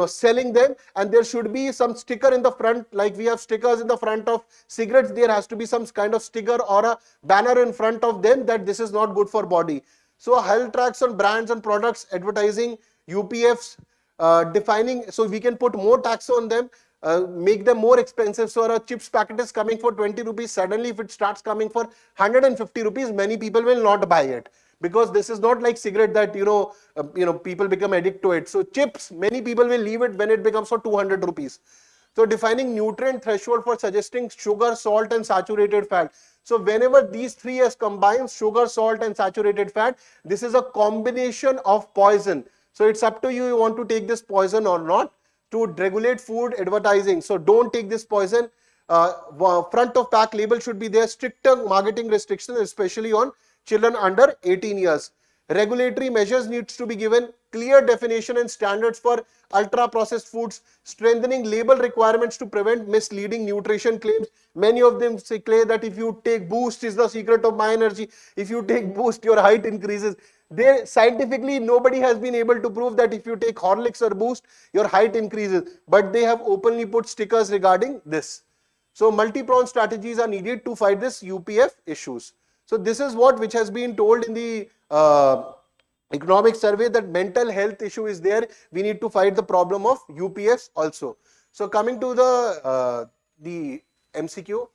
selling them. And there should be some sticker in the front, like we have stickers in the front of cigarettes. There has to be some kind of sticker or a banner in front of them that this is not good for body. So health tracks on brands and products, advertising, UPFs, defining, so we can put more tax on them, make them more expensive. So a chips packet is coming for 20 rupees. Suddenly, if it starts coming for 150 rupees, many people will not buy it, because this is not like cigarette that people become addicted to it. So chips, many people will leave it when it becomes for 200 rupees. So defining nutrient threshold for suggesting sugar, salt and saturated fat. So whenever these three is combined, sugar, salt and saturated fat, this is a combination of poison. So it's up to you, you want to take this poison or not. To regulate food advertising, so don't take this poison. Front of pack label should be there. Stricter marketing restrictions, especially on children under 18 years. Regulatory measures needs to be given. Clear definition and standards for ultra processed foods. Strengthening label requirements to prevent misleading nutrition claims. Many of them say that if you take boost is the secret of my energy. If you take boost, your height increases. Scientifically, nobody has been able to prove that if you take Horlicks or Boost, your height increases. But they have openly put stickers regarding this. So multi-pronged strategies are needed to fight this UPF issues. So this is which has been told in the economic survey, that mental health issue is there. We need to fight the problem of UPFs also. So coming to the MCQ,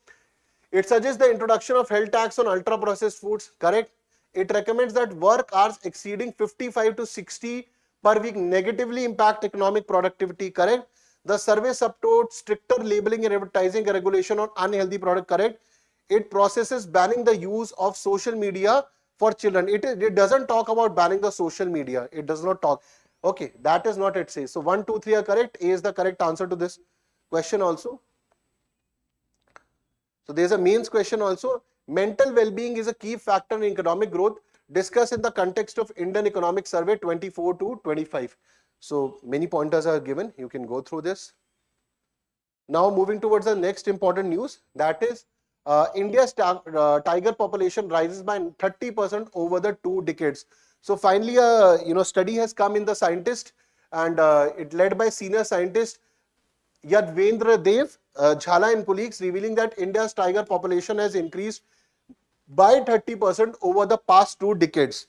it suggests the introduction of health tax on ultra processed foods. Correct. It recommends that work hours exceeding 55 to 60 per week negatively impact economic productivity. Correct. The survey supports stricter labeling and advertising regulation on unhealthy product. Correct. It processes banning the use of social media for children. It doesn't talk about banning the social media. It does not talk. Okay, that is not it says. So 1, 2, 3 are correct. A is the correct answer to this question also. So there is a mains question also. Mental well-being is a key factor in economic growth. Discussed in the context of Indian Economic Survey 24 to 25. So many pointers are given. You can go through this. Now moving towards the next important news, that is India's tiger population rises by 30% over the 2 decades. So finally, a study has come in the scientist, and it led by senior scientist Yadvendra Dev Jhala and colleagues, revealing that India's tiger population has increased by 30% over the past 2 decades.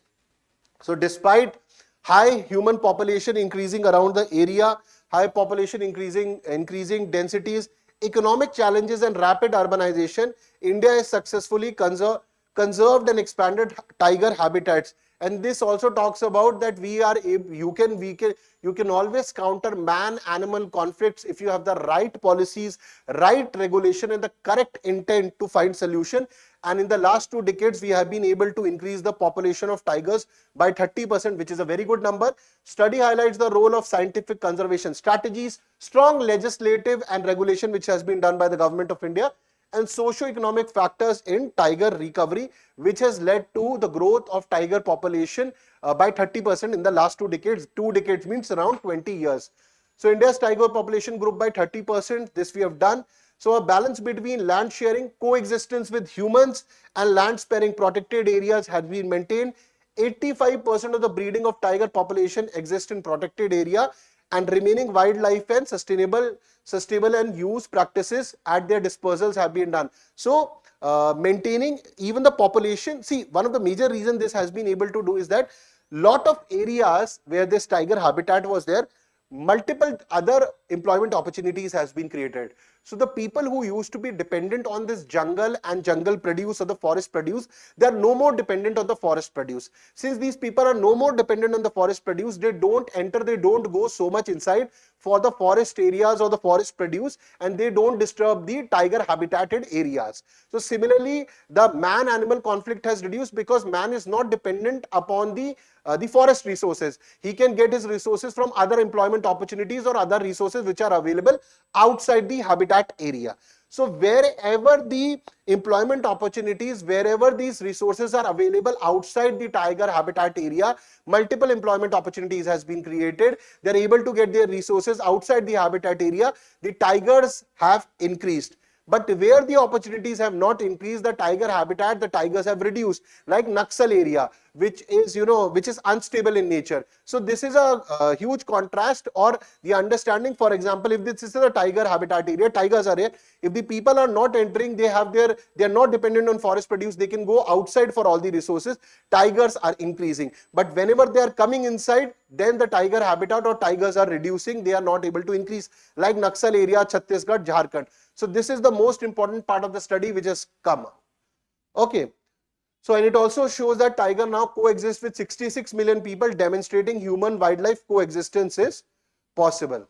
So despite high human population increasing around the area, high population increasing densities, economic challenges and rapid urbanization, India has successfully conserved and expanded tiger habitats. And this also talks about that you can always counter man-animal conflicts if you have the right policies, right regulation and the correct intent to find solution. And in the last 2 decades, we have been able to increase the population of tigers by 30%, which is a very good number. Study highlights the role of scientific conservation strategies, strong legislative and regulation which has been done by the government of India, and socio-economic factors in tiger recovery, which has led to the growth of tiger population by 30% in the last 2 decades. 2 decades means around 20 years. So India's tiger population grew by 30%. This we have done. So a balance between land sharing, coexistence with humans and land sparing protected areas has been maintained. 85% of the breeding of tiger population exists in protected area, and remaining wildlife and sustainable and use practices at their dispersals have been done. So maintaining even the population, see, one of the major reasons this has been able to do is that lot of areas where this tiger habitat was there, multiple other employment opportunities has been created. So the people who used to be dependent on this jungle and jungle produce or the forest produce, they are no more dependent on the forest produce. Since these people are no more dependent on the forest produce, they don't enter, they don't go so much inside for the forest areas or the forest produce, and they don't disturb the tiger habitated areas. So similarly, the man-animal conflict has reduced because man is not dependent upon the forest resources. He can get his resources from other employment opportunities or other resources which are available outside the habitat area. So wherever the employment opportunities, wherever these resources are available outside the tiger habitat area, multiple employment opportunities has been created. They are able to get their resources outside the habitat area. The tigers have increased. But where the opportunities have not increased, the tiger habitat, the tigers have reduced, like Naxal area, which is, which is unstable in nature. So this is a huge contrast, or the understanding. For example, if this is a tiger habitat area, tigers are here. If the people are not entering, they are not dependent on forest produce, they can go outside for all the resources. Tigers are increasing. But whenever they are coming inside, then the tiger habitat or tigers are reducing, they are not able to increase, like Naxal area, Chhattisgarh, Jharkhand. So this is the most important part of the study which has come. Okay. So, and it also shows that tiger now coexists with 66 million people, demonstrating human-wildlife coexistence is possible.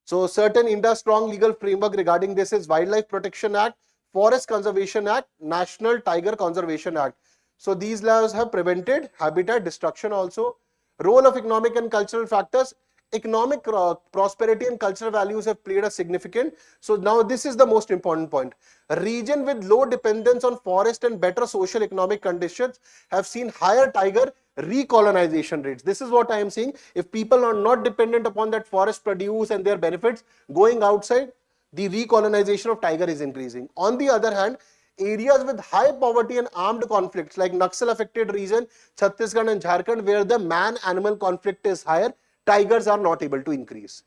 So certain India strong legal framework regarding this is Wildlife Protection Act, Forest Conservation Act, National Tiger Conservation Act. So these laws have prevented habitat destruction also. Role of economic and cultural factors. Economic prosperity and cultural values have played a significant. So now this is the most important point. A region with low dependence on forest and better social economic conditions have seen higher tiger recolonization rates. This is what I am saying. If people are not dependent upon that forest produce and their benefits, going outside, the recolonization of tiger is increasing. On the other hand, areas with high poverty and armed conflicts like Naxal affected region, Chhattisgarh and Jharkhand, where the man-animal conflict is higher, tigers are not able to increase.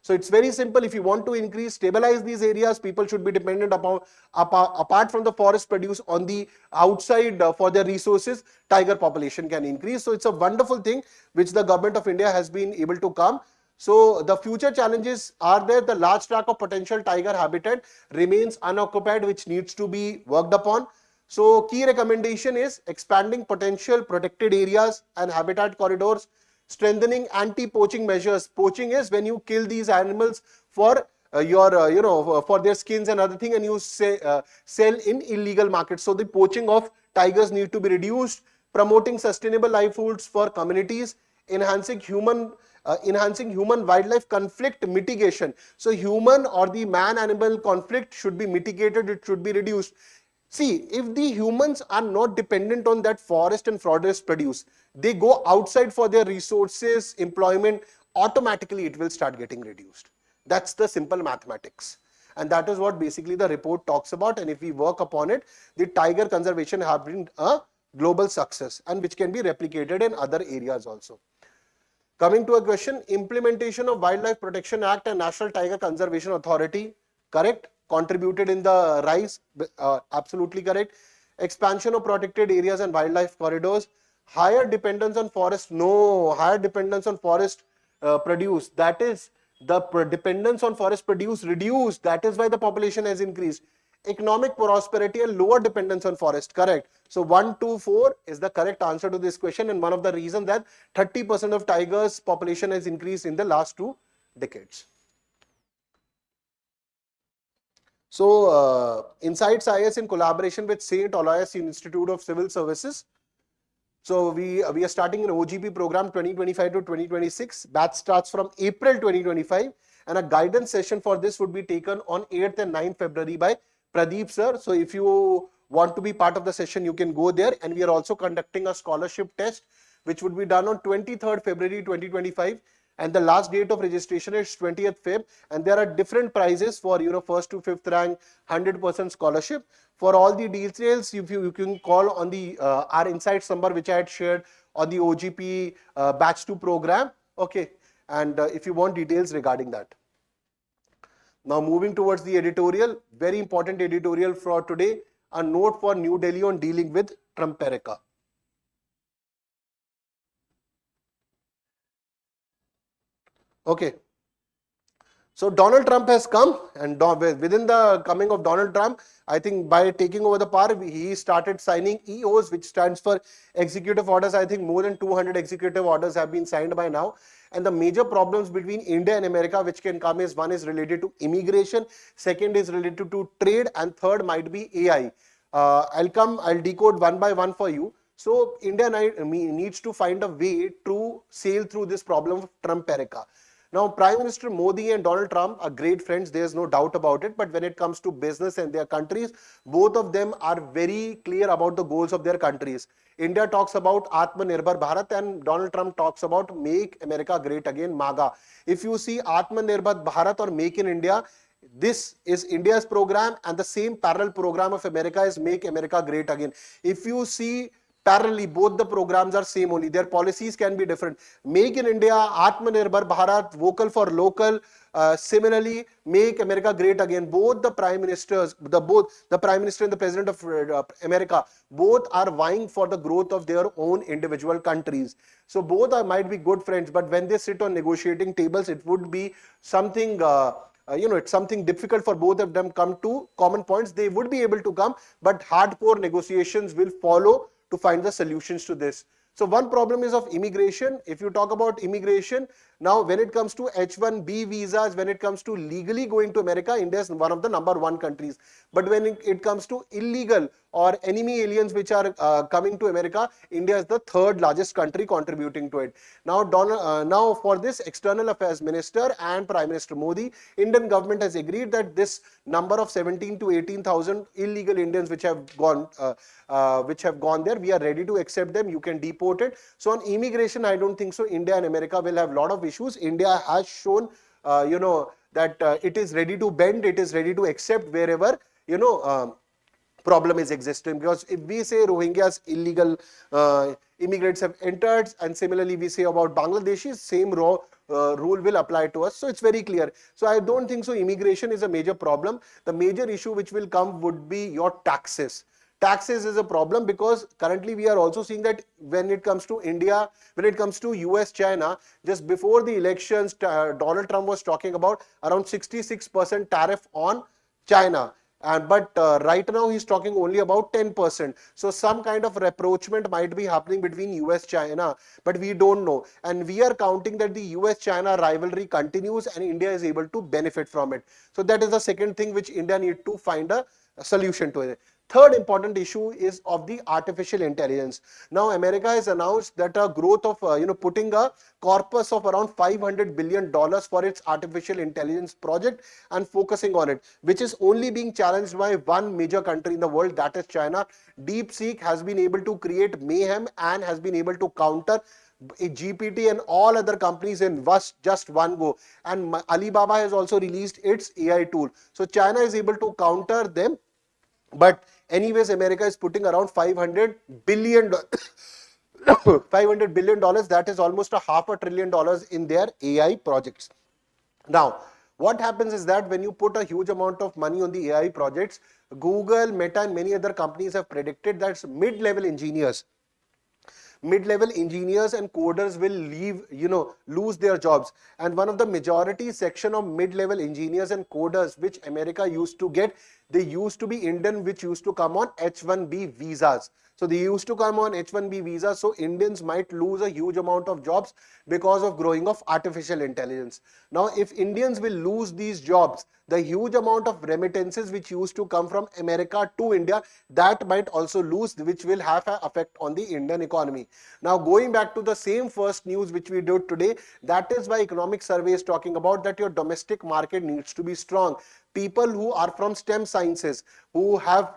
So it's very simple. If you want to increase, stabilize these areas, people should be dependent upon, apart from the forest produce on the outside for their resources, tiger population can increase. So it's a wonderful thing which the government of India has been able to come. So the future challenges are there. The large tract of potential tiger habitat remains unoccupied, which needs to be worked upon. So key recommendation is expanding potential protected areas and habitat corridors, strengthening anti-poaching measures. Poaching is when you kill these animals for for their skins and other thing, and you sell in illegal markets. So the poaching of tigers need to be reduced. Promoting sustainable livelihoods for communities, enhancing human wildlife conflict mitigation. So human or the man-animal conflict should be mitigated, it should be reduced. See, if the humans are not dependent on that forest and forest produce, they go outside for their resources, employment, automatically it will start getting reduced. That's the simple mathematics. And that is what basically the report talks about. And if we work upon it, the tiger conservation has been a global success, and which can be replicated in other areas also. Coming to a question, implementation of Wildlife Protection Act and National Tiger Conservation Authority, correct? Contributed in the rise, absolutely correct. Expansion of protected areas and wildlife corridors, higher dependence on forest, no, higher dependence on forest produce, that is the dependence on forest produce reduced, that is why the population has increased. Economic prosperity and lower dependence on forest, correct. So 1, 2, 4 is the correct answer to this question, and one of the reasons that 30% of tigers population has increased in the last 2 decades. So Insights IAS in collaboration with St. Aloysius Institute of Civil Services. So we are starting an OGP program 2025 to 2026. Batch starts from April 2025, and a guidance session for this would be taken on 8th and 9th February by Pradeep sir. So if you want to be part of the session, you can go there. And we are also conducting a scholarship test which would be done on 23rd February 2025. and the last date of registration is 20th Feb, and there are different prizes for first to fifth rank, 100% scholarship. For all the details, if you can call on the our Insights number which I had shared on the OGP batch 2 program. Okay, and if you want details regarding that. Now moving towards the editorial, very important editorial for today, a note for New Delhi on dealing with Trumperica. Okay. So Donald Trump has come, and within the coming of Donald Trump, I think by taking over the power, he started signing EOs, which stands for executive orders. I think more than 200 executive orders have been signed by now. And the major problems between India and America which can come is, one is related to immigration, second is related to trade, and third might be AI. I'll decode one by one for you. So India needs to find a way to sail through this problem of Trumperica. Now, Prime Minister Modi and Donald Trump are great friends, there's no doubt about it. But when it comes to business and their countries, both of them are very clear about the goals of their countries. India talks about Atmanirbhar Bharat and Donald Trump talks about Make America Great Again, MAGA. If you see Atmanirbhar Bharat or Make in India, this is India's program, and the same parallel program of America is Make America Great Again. If you see parallelly, both the programs are same only. Their policies can be different. Make in India, Atmanirbhar Bharat, vocal for local. Similarly, Make America Great Again. Both the prime ministers, both the prime minister and the president of America, both are vying for the growth of their own individual countries. So both might be good friends, but when they sit on negotiating tables, it would be something. It's something difficult for both of them come to common points. They would be able to come, but hardcore negotiations will follow to find the solutions to this. So one problem is of immigration. If you talk about immigration, now when it comes to H1B visas, when it comes to legally going to America, India is one of the #1 countries. But when it comes to illegal or enemy aliens which are coming to America, India is the third largest country contributing to it. Now, now for this, External Affairs Minister and Prime Minister Modi, Indian government has agreed that this number of 17 to 18,000 illegal Indians which have gone there, we are ready to accept them. You can deport it. So on immigration, I don't think so India and America will have a lot of issues. India has shown, that it is ready to bend, it is ready to accept wherever, problem is existing. Because if we say Rohingyas illegal immigrants have entered, and similarly we say about Bangladeshis, same rule will apply to us. So it's very clear. So I don't think so immigration is a major problem. The major issue which will come would be your taxes. Taxes is a problem because currently we are also seeing that when it comes to India, when it comes to US, China, just before the elections, Donald Trump was talking about around 66% tariff on China. But right now he's talking only about 10%. So some kind of rapprochement might be happening between US, China, but we don't know. And we are counting that the US-China rivalry continues and India is able to benefit from it. So that is the second thing which India needs to find a solution to it. Third important issue is of the artificial intelligence. Now, America has announced that a growth of, putting a corpus of around $500 billion for its artificial intelligence project and focusing on it, which is only being challenged by one major country in the world, that is China. DeepSeek has been able to create mayhem and has been able to counter GPT and all other companies in just one go. And Alibaba has also released its AI tool. So China is able to counter them. But anyways, America is putting around $500 billion, $500 billion, that is almost a $500 billion in their AI projects. Now, what happens is that when you put a huge amount of money on the AI projects, Google, Meta and many other companies have predicted that mid-level engineers and coders will lose their jobs. And one of the majority section of mid-level engineers and coders which America used to get, they used to be Indian, which used to come on H1B visas. So they used to come on H1B visas. So Indians might lose a huge amount of jobs because of growing of artificial intelligence. Now, if Indians will lose these jobs, the huge amount of remittances which used to come from America to India, that might also lose, which will have an effect on the Indian economy. Now, going back to the same first news which we did today, that is why economic survey is talking about that your domestic market needs to be strong. people who are from STEM sciences, who have,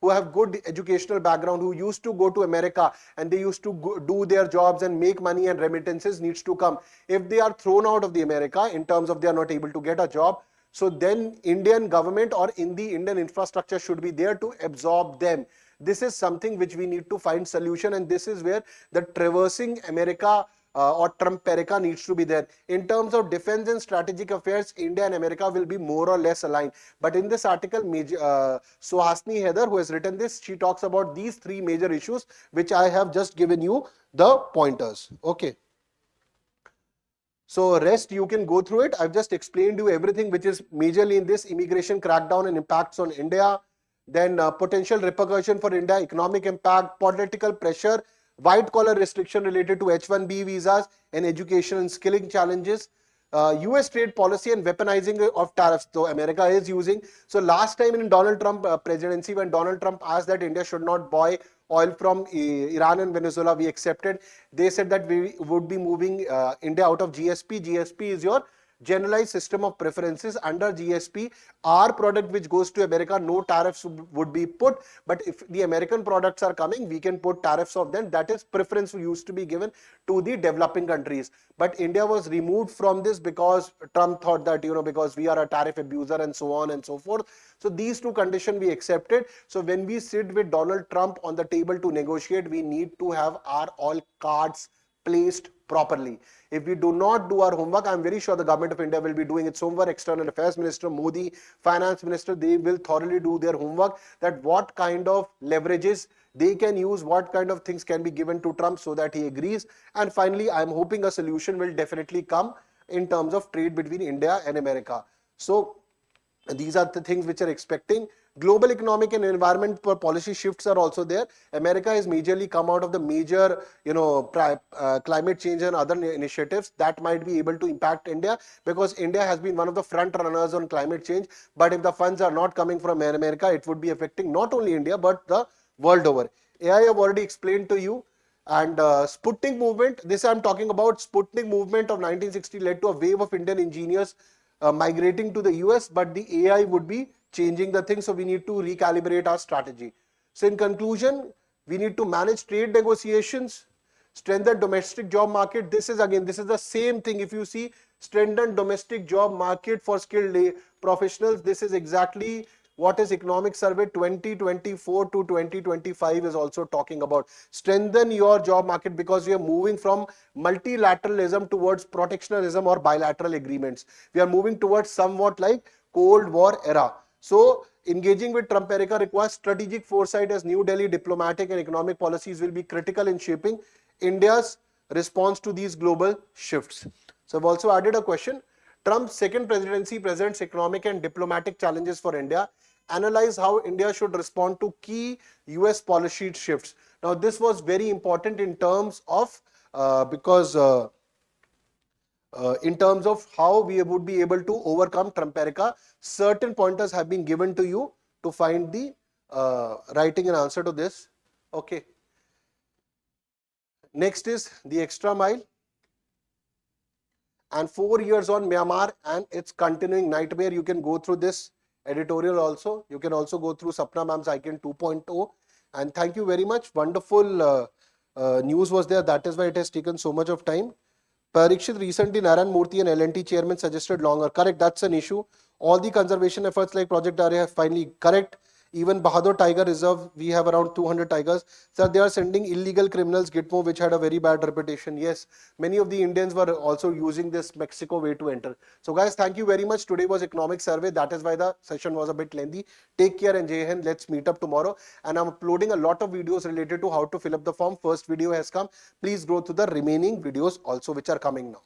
who have good educational background, who used to go to America and they used to do their jobs and make money and remittances needs to come. If they are thrown out of the America in terms of they are not able to get a job, so then Indian government or in the Indian infrastructure should be there to absorb them. This is something which we need to find solution, and this is where the traversing America or Trumperica needs to be there. In terms of defense and strategic affairs, India and America will be more or less aligned. But in this article, Suhasini Heather, who has written this, she talks about these three major issues, which I have just given you the pointers. Okay. So rest you can go through it. I've just explained you everything which is majorly in this: immigration crackdown and impacts on India, then potential repercussion for India, economic impact, political pressure, white collar restriction related to H1B visas, and education and skilling challenges. US trade policy and weaponizing of tariffs. So America is using. So last time in Donald Trump presidency, when Donald Trump asked that India should not buy oil from Iran and Venezuela, we accepted. They said that we would be moving India out of GSP. GSP is your generalized system of preferences. Under GSP, our product which goes to America, no tariffs would be put, but if the American products are coming, we can put tariffs of them. That is preference used to be given to the developing countries. But India was removed from this because Trump thought that, because we are a tariff abuser and so on and so forth. So these two conditions we accepted. So when we sit with Donald Trump on the table to negotiate, we need to have our all cards placed properly. If we do not do our homework, I am very sure the government of India will be doing its homework. External Affairs Minister Modi, Finance Minister, they will thoroughly do their homework, that what kind of leverages they can use, what kind of things can be given to Trump so that he agrees. And finally, I am hoping a solution will definitely come in terms of trade between India and America. So these are the things which are expecting. Global economic and environment policy shifts are also there. America has majorly come out of the major, climate change and other initiatives that might be able to impact India, because India has been one of the front runners on climate change. But if the funds are not coming from America, it would be affecting not only India but the world over. AI I have already explained to you. And Sputnik movement, this I am talking about. Sputnik movement of 1960 led to a wave of Indian engineers migrating to the US, but the AI would be changing the thing, so we need to recalibrate our strategy. So in conclusion, we need to manage trade negotiations, strengthen domestic job market. This is the same thing. If you see, strengthen domestic job market for skilled professionals, this is exactly what is Economic Survey 2024 to 2025 is also talking about. Strengthen your job market, because we are moving from multilateralism towards protectionism or bilateral agreements. We are moving towards somewhat like Cold War era. So engaging with Trumperica requires strategic foresight, as New Delhi diplomatic and economic policies will be critical in shaping India's response to these global shifts. So I've also added a question. Trump's second presidency presents economic and diplomatic challenges for India. Analyze how India should respond to key US policy shifts. Now this was very important in terms of in terms of how we would be able to overcome Trumperica. Certain pointers have been given to you to find the writing an answer to this. Okay. Next is the extra mile. And 4 years on Myanmar and its continuing nightmare. You can go through this editorial also. You can also go through Sapna Ma'am's ICANN 2.0. And thank you very much. Wonderful news was there. That is why it has taken so much of time. Parikshit, recently Narayan Murthy and L&T chairman suggested longer. Correct, that's an issue. All the conservation efforts like Project Arya have finally correct. Even Bahadur Tiger Reserve, we have around 200 tigers. Sir, they are sending illegal criminals, Gitmo, which had a very bad reputation. Yes, many of the Indians were also using this Mexico way to enter. So guys, thank you very much. Today was economic survey. That is why the session was a bit lengthy. Take care and Jai Hind. Let's meet up tomorrow. And I'm uploading a lot of videos related to how to fill up the form. First video has come. Please go to the remaining videos also which are coming now.